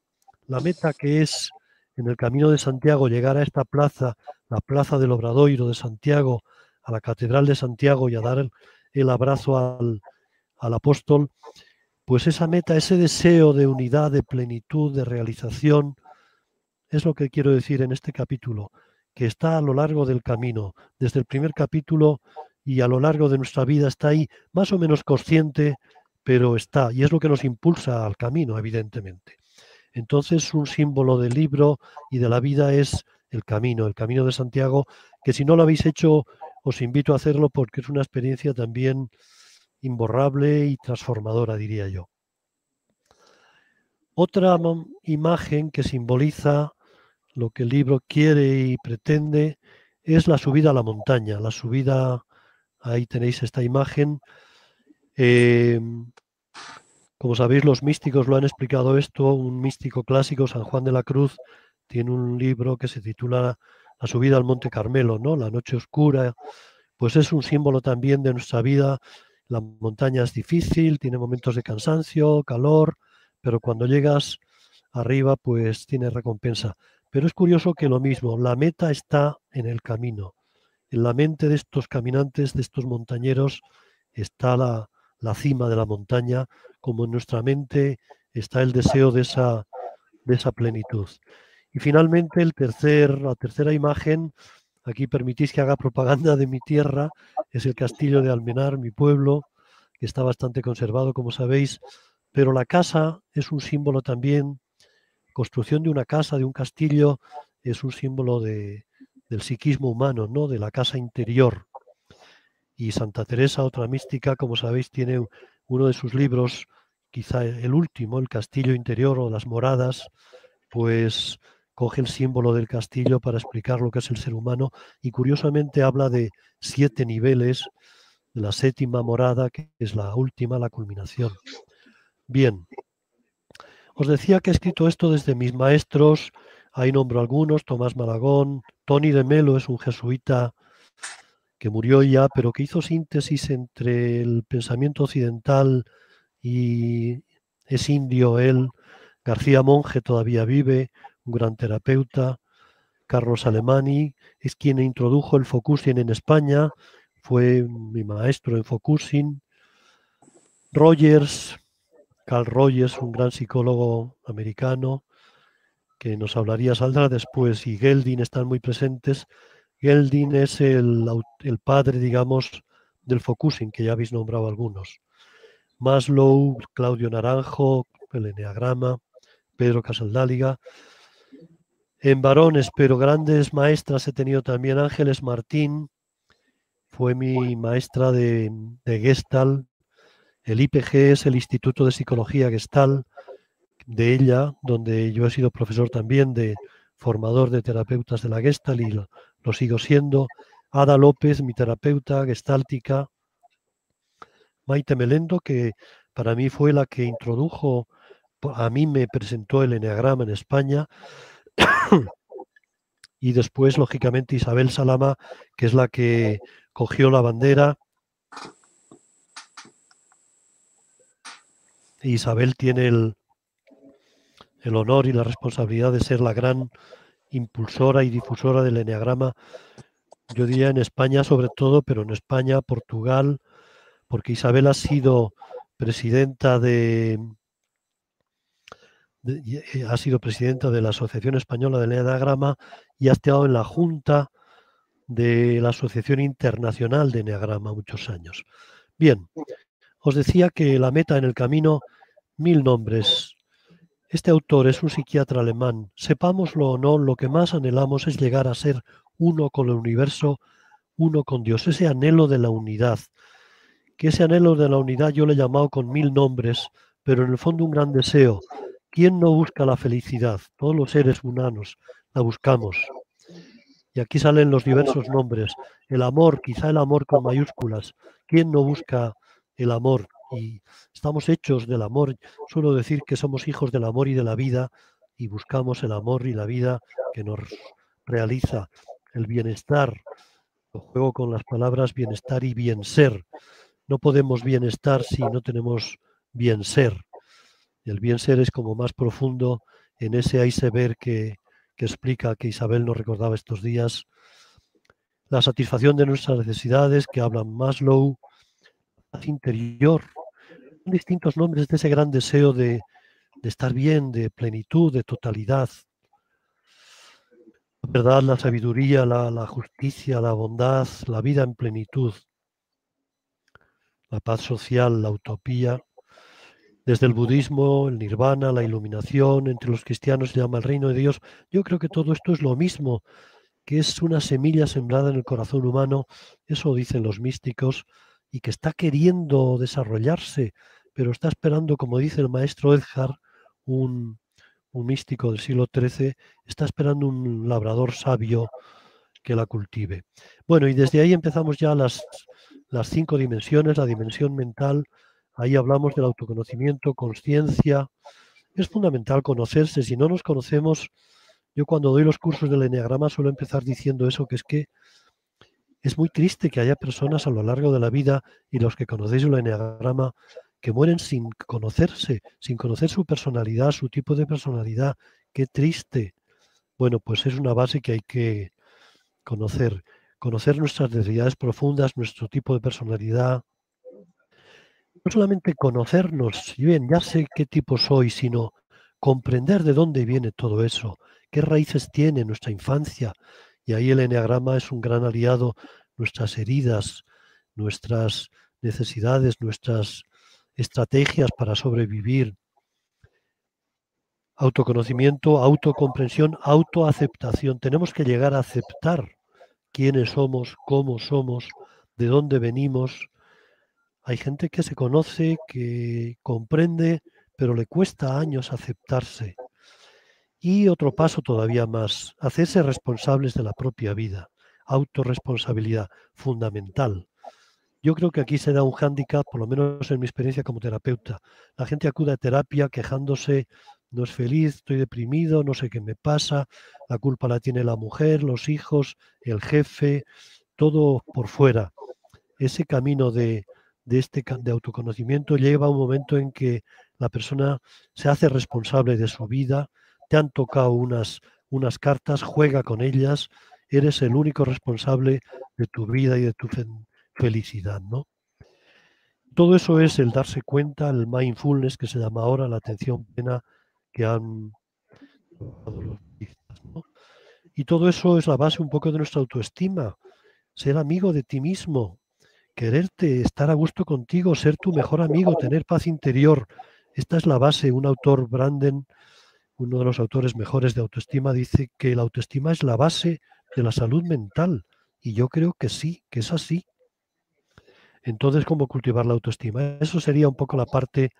que es en el Camino de Santiago llegar a esta plaza, la Plaza del Obradoiro de Santiago, a la Catedral de Santiago y a dar el abrazo al apóstol, pues esa meta, ese deseo de unidad, de plenitud, de realización, es lo que quiero decir en este capítulo, que está a lo largo del camino, desde el primer capítulo y a lo largo de nuestra vida está ahí, más o menos consciente, pero está, y es lo que nos impulsa al camino, evidentemente. Entonces, un símbolo del libro y de la vida es el Camino de Santiago, que si no lo habéis hecho, os invito a hacerlo porque es una experiencia también imborrable y transformadora, diría yo. Otra imagen que simboliza lo que el libro quiere y pretende es la subida a la montaña. La subida, ahí tenéis esta imagen. Como sabéis, los místicos lo han explicado esto. Un místico clásico, San Juan de la Cruz, tiene un libro que se titula La subida al Monte Carmelo, ¿no? La noche oscura. Pues es un símbolo también de nuestra vida. La montaña es difícil, tiene momentos de cansancio, calor, pero cuando llegas arriba, pues tiene recompensa. Pero es curioso que lo mismo, la meta está en el camino. En la mente de estos caminantes, de estos montañeros, está la cima de la montaña, como en nuestra mente está el deseo de esa plenitud. Y finalmente la tercera imagen, aquí permitís que haga propaganda de mi tierra, es el castillo de Almenar, mi pueblo, que está bastante conservado, como sabéis, pero la casa es un símbolo también, construcción de una casa, de un castillo, es un símbolo del psiquismo humano, ¿no? De la casa interior. Y Santa Teresa, otra mística, como sabéis, tiene uno de sus libros, quizá el último, El castillo interior o las moradas, pues coge el símbolo del castillo para explicar lo que es el ser humano y curiosamente habla de 7 niveles, de la 7ª morada, que es la última, la culminación. Bien, os decía que he escrito esto desde mis maestros, ahí nombro algunos, Tomás Malagón, Tony de Melo es un jesuita que murió ya, pero que hizo síntesis entre el pensamiento occidental y es indio él. García Monge todavía vive, un gran terapeuta. Carlos Alemany es quien introdujo el focusing en España, fue mi maestro en focusing. Rogers, Carl Rogers, un gran psicólogo americano que nos hablaría, saldrá después, y Gelding están muy presentes. Gelding es el padre, digamos, del focusing, que ya habéis nombrado algunos. Maslow, Claudio Naranjo, el eneagrama, Pedro Casaldáliga. En varones, pero grandes maestras he tenido también Ángeles Martín, fue mi maestra de Gestalt. El IPG es el Instituto de Psicología Gestalt de ella, donde yo he sido profesor también de formador de terapeutas de la Gestalt y lo sigo siendo. Ada López, mi terapeuta gestáltica. Maite Melendo, que para mí fue la que introdujo, a mí me presentó el eneagrama en España. Y después, lógicamente, Isabel Salama, que es la que cogió la bandera. Isabel tiene el honor y la responsabilidad de ser la gran impulsora y difusora del eneagrama, yo diría en España sobre todo, pero en España, Portugal, porque Isabel ha sido presidenta ha sido presidenta de la Asociación Española del Eneagrama y ha estado en la Junta de la Asociación Internacional de Eneagrama muchos años. Bien, os decía que la meta en el camino, 1000 nombres. Este autor es un psiquiatra alemán. Sepámoslo o no, lo que más anhelamos es llegar a ser uno con el universo, uno con Dios. Ese anhelo de la unidad. Que ese anhelo de la unidad yo le he llamado con 1000 nombres, pero en el fondo un gran deseo. ¿Quién no busca la felicidad? Todos los seres humanos la buscamos. Y aquí salen los diversos nombres. El amor, quizá el amor con mayúsculas. ¿Quién no busca el amor? Y estamos hechos del amor. Suelo decir que somos hijos del amor y de la vida y buscamos el amor y la vida que nos realiza el bienestar. Lo juego con las palabras bienestar y bien ser. No podemos bienestar si no tenemos bien ser. El bien ser es como más profundo en ese iceberg que explica, que Isabel nos recordaba estos días, la satisfacción de nuestras necesidades, que hablan Maslow, paz interior, distintos nombres de ese gran deseo de estar bien, de plenitud, de totalidad. La verdad, la sabiduría, la justicia, la bondad, la vida en plenitud, la paz social, la utopía. Desde el budismo, el nirvana, la iluminación, entre los cristianos se llama el reino de Dios. Yo creo que todo esto es lo mismo, que es una semilla sembrada en el corazón humano, eso dicen los místicos, y que está queriendo desarrollarse, pero está esperando, como dice el maestro Edgar, un místico del siglo XIII, está esperando un labrador sabio que la cultive. Bueno, y desde ahí empezamos ya las 5 dimensiones, la dimensión mental. Ahí hablamos del autoconocimiento, conciencia. Es fundamental conocerse. Si no nos conocemos, yo cuando doy los cursos del eneagrama suelo empezar diciendo eso, que es muy triste que haya personas a lo largo de la vida, y los que conocéis el eneagrama, que mueren sin conocerse, sin conocer su personalidad, su tipo de personalidad. Qué triste. Bueno, pues es una base que hay que conocer. Conocer nuestras necesidades profundas, nuestro tipo de personalidad. No solamente conocernos, y bien, ya sé qué tipo soy, sino comprender de dónde viene todo eso, qué raíces tiene nuestra infancia. Y ahí el eneagrama es un gran aliado, nuestras heridas, nuestras necesidades, nuestras estrategias para sobrevivir. Autoconocimiento, autocomprensión, autoaceptación. Tenemos que llegar a aceptar quiénes somos, cómo somos, de dónde venimos. Hay gente que se conoce, que comprende, pero le cuesta años aceptarse. Y otro paso todavía más, hacerse responsables de la propia vida. Autorresponsabilidad, fundamental. Yo creo que aquí se da un hándicap, por lo menos en mi experiencia como terapeuta. La gente acude a terapia quejándose, no es feliz, estoy deprimido, no sé qué me pasa, la culpa la tiene la mujer, los hijos, el jefe, todo por fuera. Ese camino de autoconocimiento lleva a un momento en que la persona se hace responsable de su vida. Te han tocado unas unas cartas, juega con ellas, eres el único responsable de tu vida y de tu felicidad, ¿no? Todo eso es el darse cuenta, el mindfulness, que se llama ahora, la atención plena que han los budistas, ¿no? Y todo eso es la base un poco de nuestra autoestima, ser amigo de ti mismo, quererte, estar a gusto contigo, ser tu mejor amigo, tener paz interior. Esta es la base. Un autor, Branden, uno de los autores mejores de autoestima, dice que la autoestima es la base de la salud mental. Y yo creo que sí, que es así. Entonces, ¿cómo cultivar la autoestima? Eso sería un poco la parte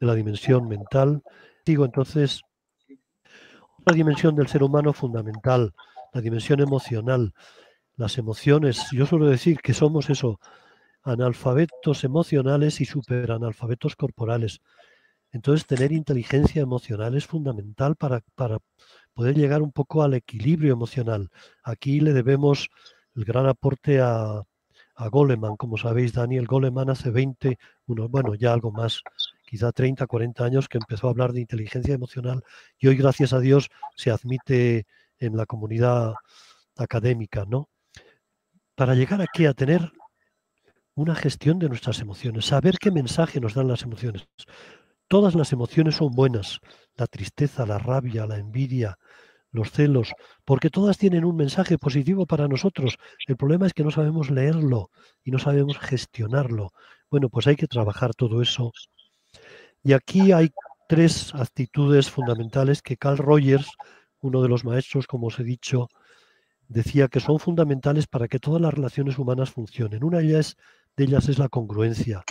de la dimensión mental. Digo, entonces, otra dimensión del ser humano fundamental, la dimensión emocional. Las emociones, yo suelo decir que somos eso, analfabetos emocionales y superanalfabetos corporales. Entonces, tener inteligencia emocional es fundamental para poder llegar un poco al equilibrio emocional. Aquí le debemos el gran aporte a Goleman. Como sabéis, Daniel Goleman hace 20, bueno, ya algo más, quizá 30, 40 años, que empezó a hablar de inteligencia emocional y hoy, gracias a Dios, se admite en la comunidad académica, ¿no? Para llegar aquí a tener una gestión de nuestras emociones, saber qué mensaje nos dan las emociones. Todas las emociones son buenas, la tristeza, la rabia, la envidia, los celos, porque todas tienen un mensaje positivo para nosotros. El problema es que no sabemos leerlo y no sabemos gestionarlo. Bueno, pues hay que trabajar todo eso. Y aquí hay 3 actitudes fundamentales que Carl Rogers, uno de los maestros, como os he dicho, decía que son fundamentales para que todas las relaciones humanas funcionen. Una de ellas es la congruencia,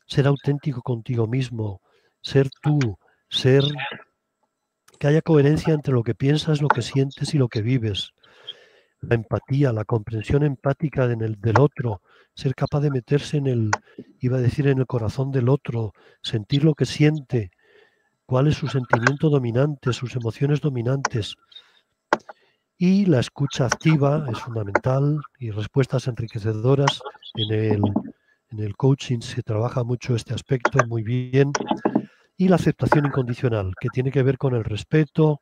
ser auténtico contigo mismo, ser tú, que haya coherencia entre lo que piensas, lo que sientes y lo que vives. La empatía, la comprensión empática del otro, ser capaz de meterse en el corazón del otro, sentir lo que siente, cuál es su sentimiento dominante, sus emociones dominantes. Y la escucha activa es fundamental y respuestas enriquecedoras. En el coaching se trabaja mucho este aspecto muy bien. Y la aceptación incondicional, que tiene que ver con el respeto,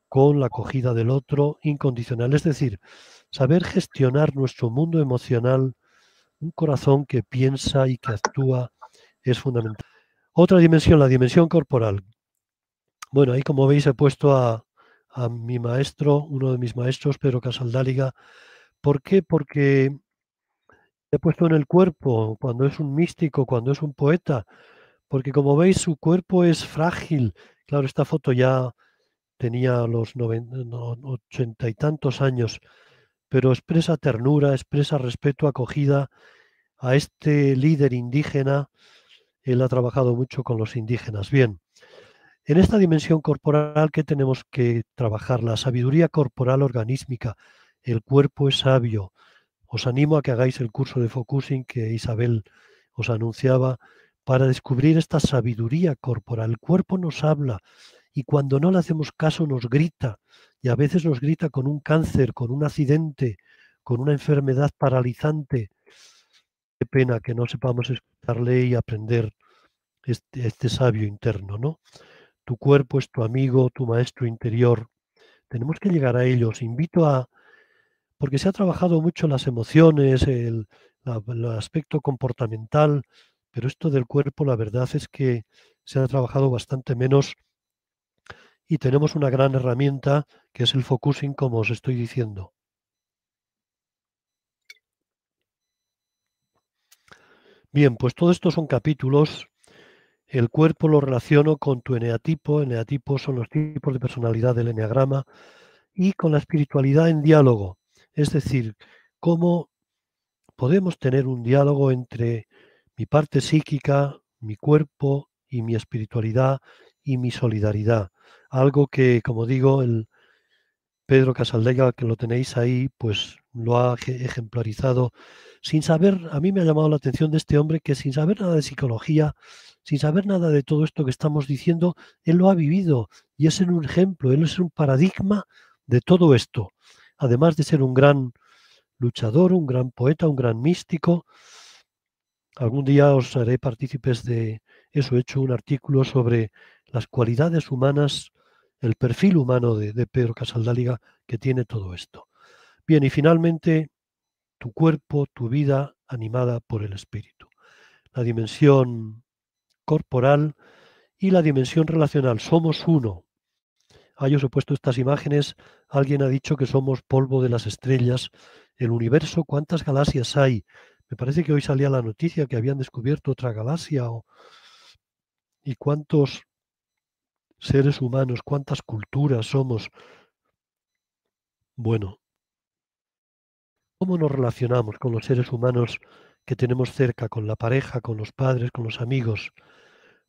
con la acogida del otro incondicional. Es decir, saber gestionar nuestro mundo emocional, un corazón que piensa y que actúa, es fundamental. Otra dimensión, la dimensión corporal. Bueno, ahí como veis he puesto a mi maestro, uno de mis maestros, Pedro Casaldáliga. ¿Por qué? Porque he puesto en el cuerpo, cuando es un místico, cuando es un poeta, porque como veis su cuerpo es frágil. Claro, esta foto ya tenía los 80 y tantos años, pero expresa ternura, expresa respeto, acogida a este líder indígena. Él ha trabajado mucho con los indígenas. Bien, en esta dimensión corporal, ¿qué tenemos que trabajar? La sabiduría corporal organísmica. El cuerpo es sabio. Os animo a que hagáis el curso de focusing que Isabel os anunciaba para descubrir esta sabiduría corporal. El cuerpo nos habla y cuando no le hacemos caso nos grita, y a veces nos grita con un cáncer, con un accidente, con una enfermedad paralizante. Qué pena que no sepamos escucharle y aprender este sabio interno, ¿no? Tu cuerpo es tu amigo, tu maestro interior. Tenemos que llegar a ellos. Invito a, porque se ha trabajado mucho las emociones, el aspecto comportamental, pero esto del cuerpo, la verdad es que se ha trabajado bastante menos y tenemos una gran herramienta que es el focusing, como os estoy diciendo. Bien, pues todo esto son capítulos. El cuerpo lo relaciono con tu eneatipo. Eneatipos son los tipos de personalidad del eneagrama, y con la espiritualidad en diálogo. Es decir, cómo podemos tener un diálogo entre mi parte psíquica, mi cuerpo y mi espiritualidad y mi solidaridad. Algo que, como digo, el Pedro Casaldáliga, que lo tenéis ahí, pues lo ha ejemplarizado sin saber. A mí me ha llamado la atención de este hombre que sin saber nada de psicología, sin saber nada de todo esto que estamos diciendo, él lo ha vivido y es un ejemplo, él es un paradigma de todo esto. Además de ser un gran luchador, un gran poeta, un gran místico. Algún día os haré partícipes de eso. He hecho un artículo sobre las cualidades humanas, el perfil humano de Pedro Casaldáliga, que tiene todo esto. Bien, y finalmente, tu cuerpo, tu vida animada por el espíritu. La dimensión corporal y la dimensión relacional. Somos uno. Yo os he puesto estas imágenes. Alguien ha dicho que somos polvo de las estrellas. El universo, ¿cuántas galaxias hay? Me parece que hoy salía la noticia que habían descubierto otra galaxia. ¿Y cuántos seres humanos, cuántas culturas somos? Bueno, ¿cómo nos relacionamos con los seres humanos que tenemos cerca, con la pareja, con los padres, con los amigos?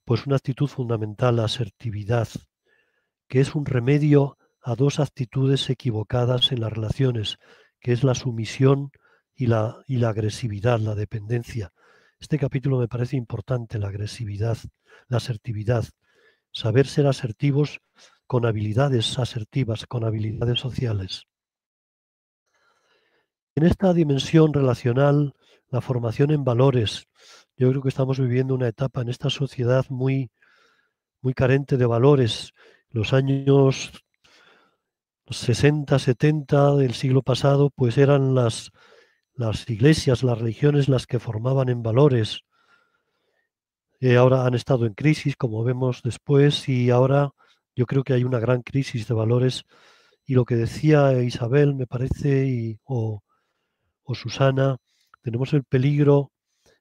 Pues una actitud fundamental, la asertividad, que es un remedio a dos actitudes equivocadas en las relaciones, que es la sumisión y la agresividad, la dependencia. Este capítulo me parece importante, la agresividad, la asertividad, saber ser asertivos con habilidades asertivas, con habilidades sociales. En esta dimensión relacional, la formación en valores, yo creo que estamos viviendo una etapa en esta sociedad muy carente de valores. Los años 60, 70 del siglo pasado, pues eran las iglesias, las religiones las que formaban en valores. Ahora han estado en crisis, como vemos después, y ahora yo creo que hay una gran crisis de valores. Y lo que decía Isabel, me parece, o Susana, tenemos el peligro.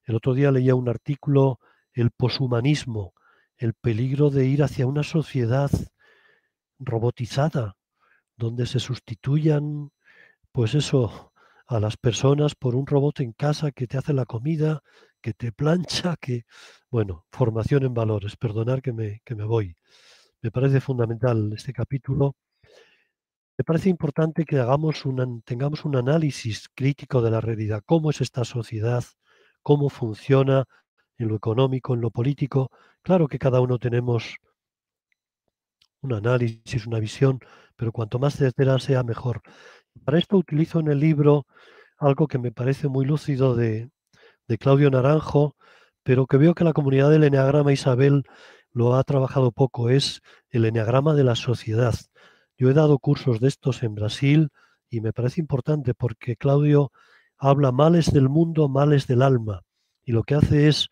El otro día leía un artículo, el poshumanismo, el peligro de ir hacia una sociedad robotizada, donde se sustituyan, pues eso, a las personas por un robot en casa que te hace la comida, que te plancha, bueno, formación en valores. Perdonar que me voy. Me parece fundamental este capítulo. Me parece importante que tengamos un análisis crítico de la realidad. ¿Cómo es esta sociedad? ¿Cómo funciona en lo económico, en lo político? Claro que cada uno tenemos un análisis, una visión, pero cuanto más certera sea, mejor. Para esto utilizo en el libro algo que me parece muy lúcido de Claudio Naranjo, pero que veo que la comunidad del Eneagrama Isabel lo ha trabajado poco, es el Eneagrama de la sociedad. Yo he dado cursos de estos en Brasil y me parece importante porque Claudio habla males del mundo, males del alma, y lo que hace es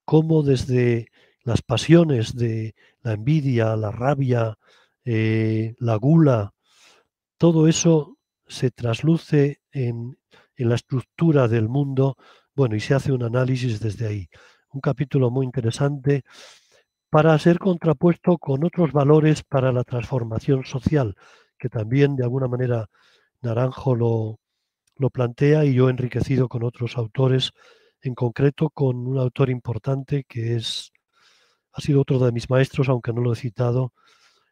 cómo desde las pasiones de la envidia, la rabia, la gula, todo eso se trasluce en la estructura del mundo, bueno, y se hace un análisis desde ahí. Un capítulo muy interesante para ser contrapuesto con otros valores para la transformación social, que también de alguna manera Naranjo lo plantea y yo he enriquecido con otros autores, en concreto con un autor importante que ha sido otro de mis maestros, aunque no lo he citado,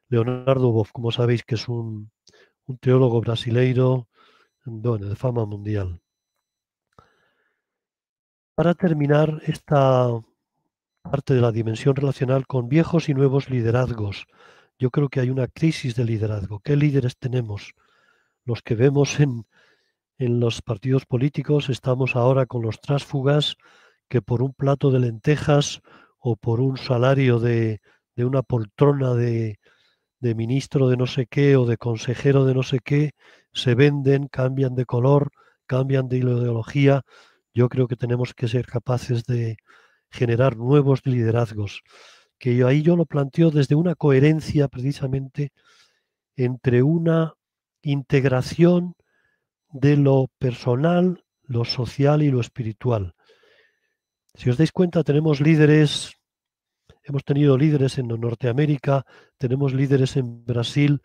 Leonardo Boff, como sabéis, que es un teólogo brasileiro, bueno, de fama mundial. Para terminar esta parte de la dimensión relacional con viejos y nuevos liderazgos, yo creo que hay una crisis de liderazgo. ¿Qué líderes tenemos? Los que vemos en los partidos políticos, estamos ahora con los tránsfugas que por un plato de lentejas o por un salario de una poltrona de ministro de no sé qué o de consejero de no sé qué, se venden, cambian de color, cambian de ideología. Yo creo que tenemos que ser capaces de generar nuevos liderazgos, que ahí yo lo planteo desde una coherencia precisamente entre una integración de lo personal, lo social y lo espiritual. Si os dais cuenta, hemos tenido líderes en Norteamérica, tenemos líderes en Brasil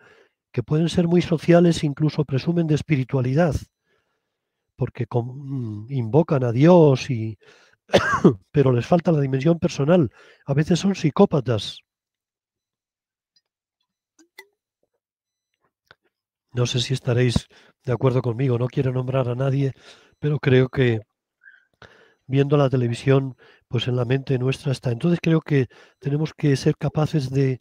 que pueden ser muy sociales, incluso presumen de espiritualidad, porque invocan a Dios, pero les falta la dimensión personal. A veces son psicópatas. No sé si estaréis de acuerdo conmigo, no quiero nombrar a nadie, pero creo que viendo la televisión, pues en la mente nuestra está. Entonces creo que tenemos que ser capaces de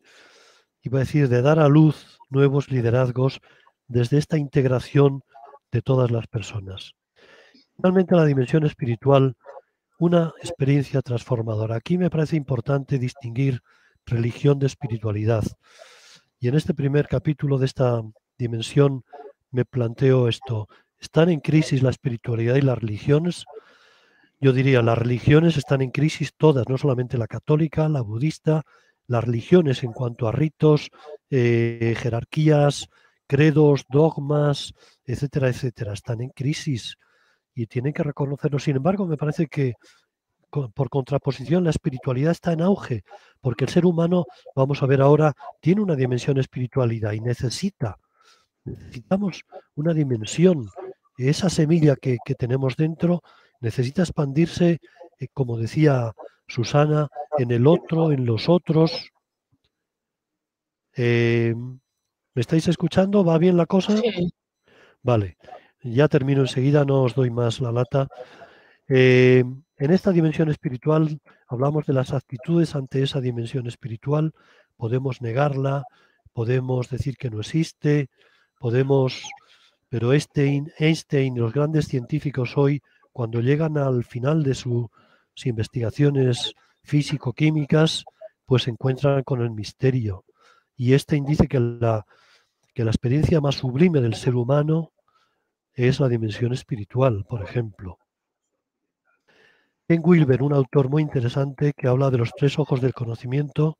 dar a luz nuevos liderazgos desde esta integración de todas las personas. Finalmente, la dimensión espiritual, una experiencia transformadora. Aquí me parece importante distinguir religión de espiritualidad. Y en este primer capítulo de esta dimensión me planteo esto. ¿Están en crisis la espiritualidad y las religiones? Yo diría, las religiones están en crisis todas, no solamente la católica, la budista, las religiones en cuanto a ritos, jerarquías, credos, dogmas, etcétera, etcétera, están en crisis y tienen que reconocerlo. Sin embargo, me parece que por contraposición la espiritualidad está en auge, porque el ser humano, vamos a ver ahora, tiene una dimensión espiritualidad y necesitamos una dimensión. Esa semilla que tenemos dentro necesita expandirse, como decía Susana, en el otro, en los otros. ¿Me estáis escuchando? ¿Va bien la cosa? Sí. Vale, ya termino enseguida, no os doy más la lata. En esta dimensión espiritual hablamos de las actitudes ante esa dimensión espiritual. Podemos negarla, podemos decir que no existe, pero Einstein y los grandes científicos hoy, cuando llegan al final de sus investigaciones físico-químicas, pues se encuentran con el misterio. Y Einstein dice que la experiencia más sublime del ser humano es la dimensión espiritual, por ejemplo. Ken Wilber, un autor muy interesante que habla de los 3 ojos del conocimiento.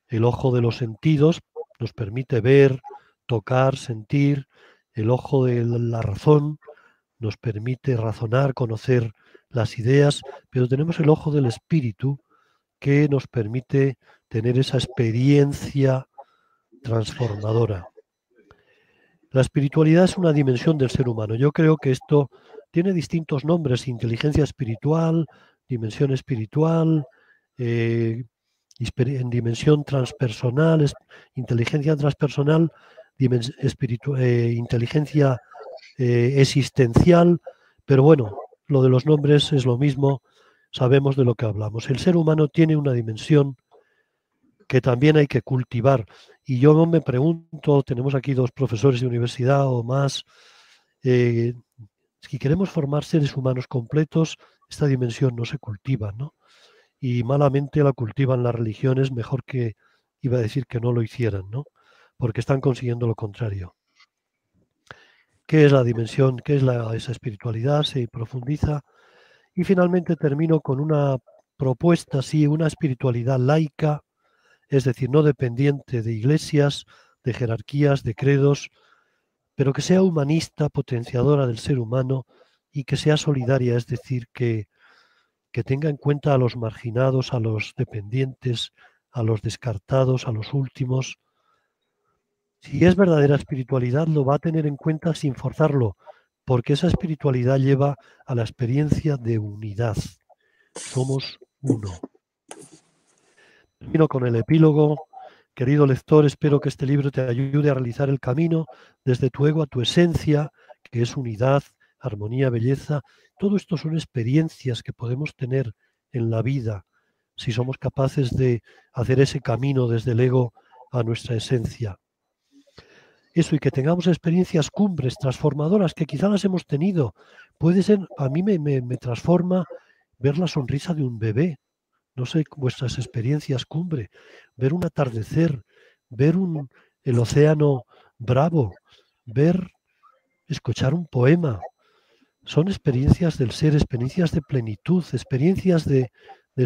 El ojo de los sentidos nos permite ver, tocar, sentir. El ojo de la razón nos permite razonar, conocer las ideas, pero tenemos el ojo del espíritu que nos permite tener esa experiencia transformadora. La espiritualidad es una dimensión del ser humano. Yo creo que esto tiene distintos nombres: inteligencia espiritual, dimensión espiritual, en dimensión transpersonal, inteligencia transpersonal, inteligencia existencial, pero bueno, lo de los nombres es lo mismo, sabemos de lo que hablamos. El ser humano tiene una dimensión que también hay que cultivar. Y yo me pregunto, tenemos aquí 2 profesores de universidad o más, si queremos formar seres humanos completos, esta dimensión no se cultiva, ¿no? Y malamente la cultivan las religiones, mejor que iba a decir que no lo hicieran, ¿no? Porque están consiguiendo lo contrario. ¿Qué es la dimensión? ¿Qué es esa espiritualidad? Se profundiza. Y finalmente termino con una propuesta, sí, una espiritualidad laica, es decir, no dependiente de iglesias, de jerarquías, de credos, pero que sea humanista, potenciadora del ser humano y que sea solidaria, es decir, que tenga en cuenta a los marginados, a los dependientes, a los descartados, a los últimos. Si es verdadera espiritualidad, lo va a tener en cuenta sin forzarlo, porque esa espiritualidad lleva a la experiencia de unidad. Somos uno. Termino con el epílogo. Querido lector, espero que este libro te ayude a realizar el camino desde tu ego a tu esencia, que es unidad, armonía, belleza. Todo esto son experiencias que podemos tener en la vida si somos capaces de hacer ese camino desde el ego a nuestra esencia. Eso, y que tengamos experiencias cumbres, transformadoras, que quizá las hemos tenido. Puede ser, a mí me transforma ver la sonrisa de un bebé. No sé, vuestras experiencias cumbre, ver un atardecer, ver el océano bravo, escuchar un poema. Son experiencias del ser, experiencias de plenitud, experiencias de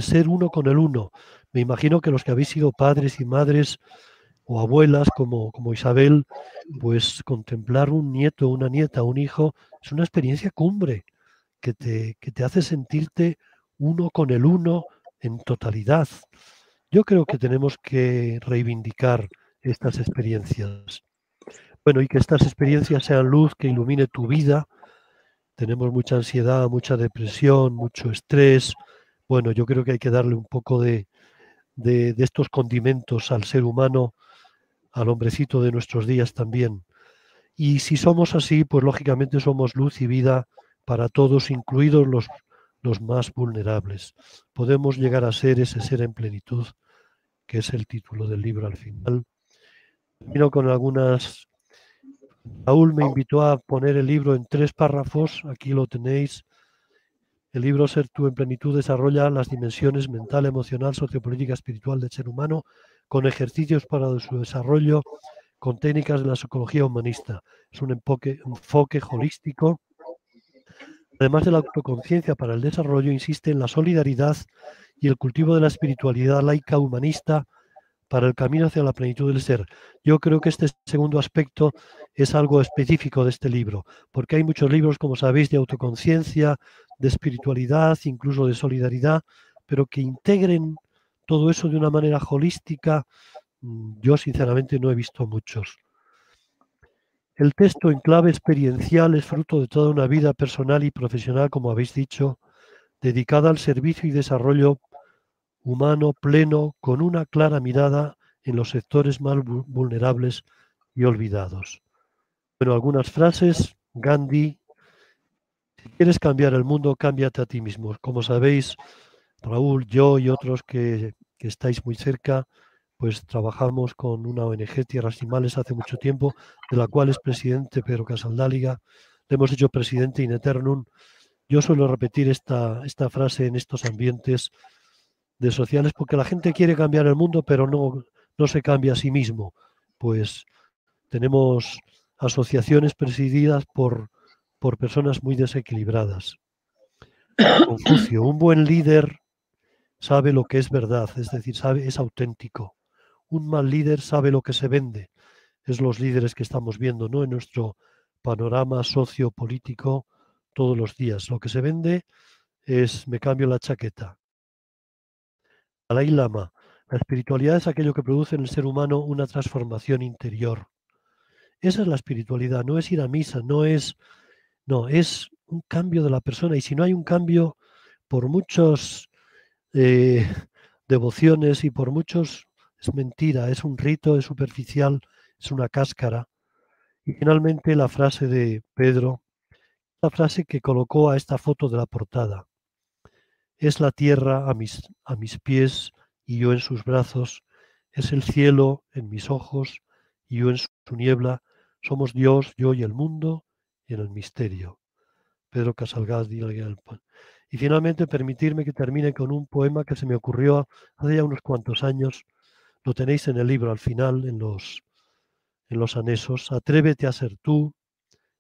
ser uno con el uno. Me imagino que los que habéis sido padres y madres o abuelas como Isabel, pues contemplar un nieto, una nieta, un hijo, es una experiencia cumbre que te hace sentirte uno con el uno en totalidad. Yo creo que tenemos que reivindicar estas experiencias. Bueno, y que estas experiencias sean luz que ilumine tu vida. Tenemos mucha ansiedad, mucha depresión, mucho estrés. Bueno, yo creo que hay que darle un poco de estos condimentos al ser humano, al hombrecito de nuestros días también. Y si somos así, pues lógicamente somos luz y vida para todos, incluidos los más vulnerables. Podemos llegar a ser ese ser en plenitud, que es el título del libro al final. Termino con algunas. Raúl me invitó a poner el libro en 3 párrafos, aquí lo tenéis. El libro Ser tú en plenitud desarrolla las dimensiones mental, emocional, sociopolítica, espiritual del ser humano, con ejercicios para su desarrollo, con técnicas de la psicología humanista. Es un enfoque holístico. Además de la autoconciencia para el desarrollo, insiste en la solidaridad y el cultivo de la espiritualidad laica humanista para el camino hacia la plenitud del ser. Yo creo que este segundo aspecto es algo específico de este libro, porque hay muchos libros, como sabéis, de autoconciencia, de espiritualidad, incluso de solidaridad, pero que integren todo eso de una manera holística. Yo sinceramente no he visto muchos. El texto en clave experiencial es fruto de toda una vida personal y profesional, como habéis dicho, dedicada al servicio y desarrollo humano pleno, con una clara mirada en los sectores más vulnerables y olvidados. Bueno, algunas frases. Gandhi: si quieres cambiar el mundo, cámbiate a ti mismo. Como sabéis, Raúl, yo y otros que estáis muy cerca, pues trabajamos con una ONG, Tierras y Males, hace mucho tiempo, de la cual es presidente Pedro Casaldáliga. Le hemos hecho presidente in eternum. Yo suelo repetir esta frase en estos ambientes de sociales, porque la gente quiere cambiar el mundo, pero no se cambia a sí mismo. Pues tenemos asociaciones presididas por personas muy desequilibradas. Confucio: un buen líder sabe lo que es verdad, es decir, es auténtico. Un mal líder sabe lo que se vende. Es los líderes que estamos viendo, ¿no?, en nuestro panorama sociopolítico todos los días. Lo que se vende es: me cambio la chaqueta. Dalai Lama: la espiritualidad es aquello que produce en el ser humano una transformación interior. Esa es la espiritualidad, no es ir a misa, es un cambio de la persona. Y si no hay un cambio, por muchos devociones y por muchos, es mentira, es un rito, es superficial, es una cáscara. Y finalmente la frase de Pedro, la frase que colocó a esta foto de la portada: es la tierra a mis pies y yo en sus brazos, es el cielo en mis ojos y yo en su niebla, somos Dios, yo y el mundo en el misterio. Pedro Casaldáliga. Y finalmente, permitirme que termine con un poema que se me ocurrió hace ya unos cuantos años. Lo tenéis en el libro al final, en los anexos. Atrévete a ser tú,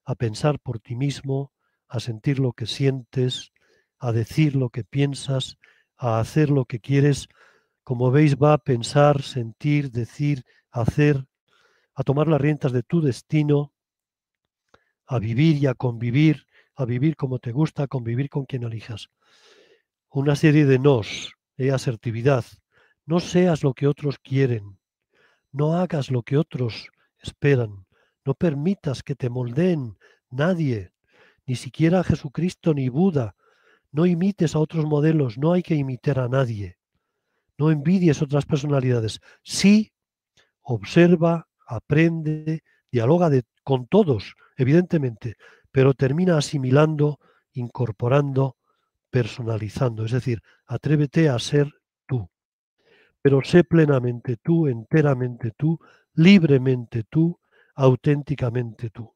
a pensar por ti mismo, a sentir lo que sientes, a decir lo que piensas, a hacer lo que quieres. Como veis, va a pensar, sentir, decir, hacer, a tomar las riendas de tu destino, a vivir y a convivir, a vivir como te gusta, a convivir con quien elijas. Una serie de nos, asertividad. No seas lo que otros quieren, no hagas lo que otros esperan, no permitas que te moldeen nadie, ni siquiera a Jesucristo ni Buda. No imites a otros modelos, no hay que imitar a nadie. No envidies otras personalidades. Sí, observa, aprende, dialoga con todos, evidentemente, pero termina asimilando, incorporando, personalizando. Es decir, atrévete a ser tú, pero sé plenamente tú, enteramente tú, libremente tú, auténticamente tú.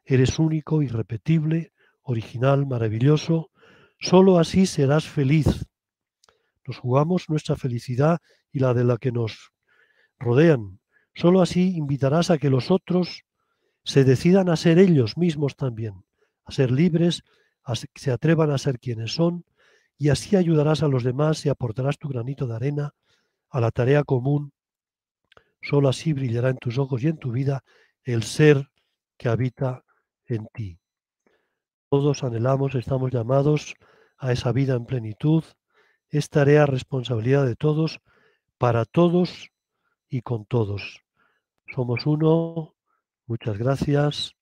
Eres único, irrepetible, original, maravilloso. Solo así serás feliz. Nos jugamos nuestra felicidad y la de la que nos rodean. Solo así invitarás a que los otros se decidan a ser ellos mismos también, a ser libres, a que se atrevan a ser quienes son, y así ayudarás a los demás y aportarás tu granito de arena a la tarea común. Solo así brillará en tus ojos y en tu vida el ser que habita en ti. Todos anhelamos, estamos llamados a esa vida en plenitud. Es tarea, responsabilidad de todos, para todos y con todos. Somos uno. Muchas gracias.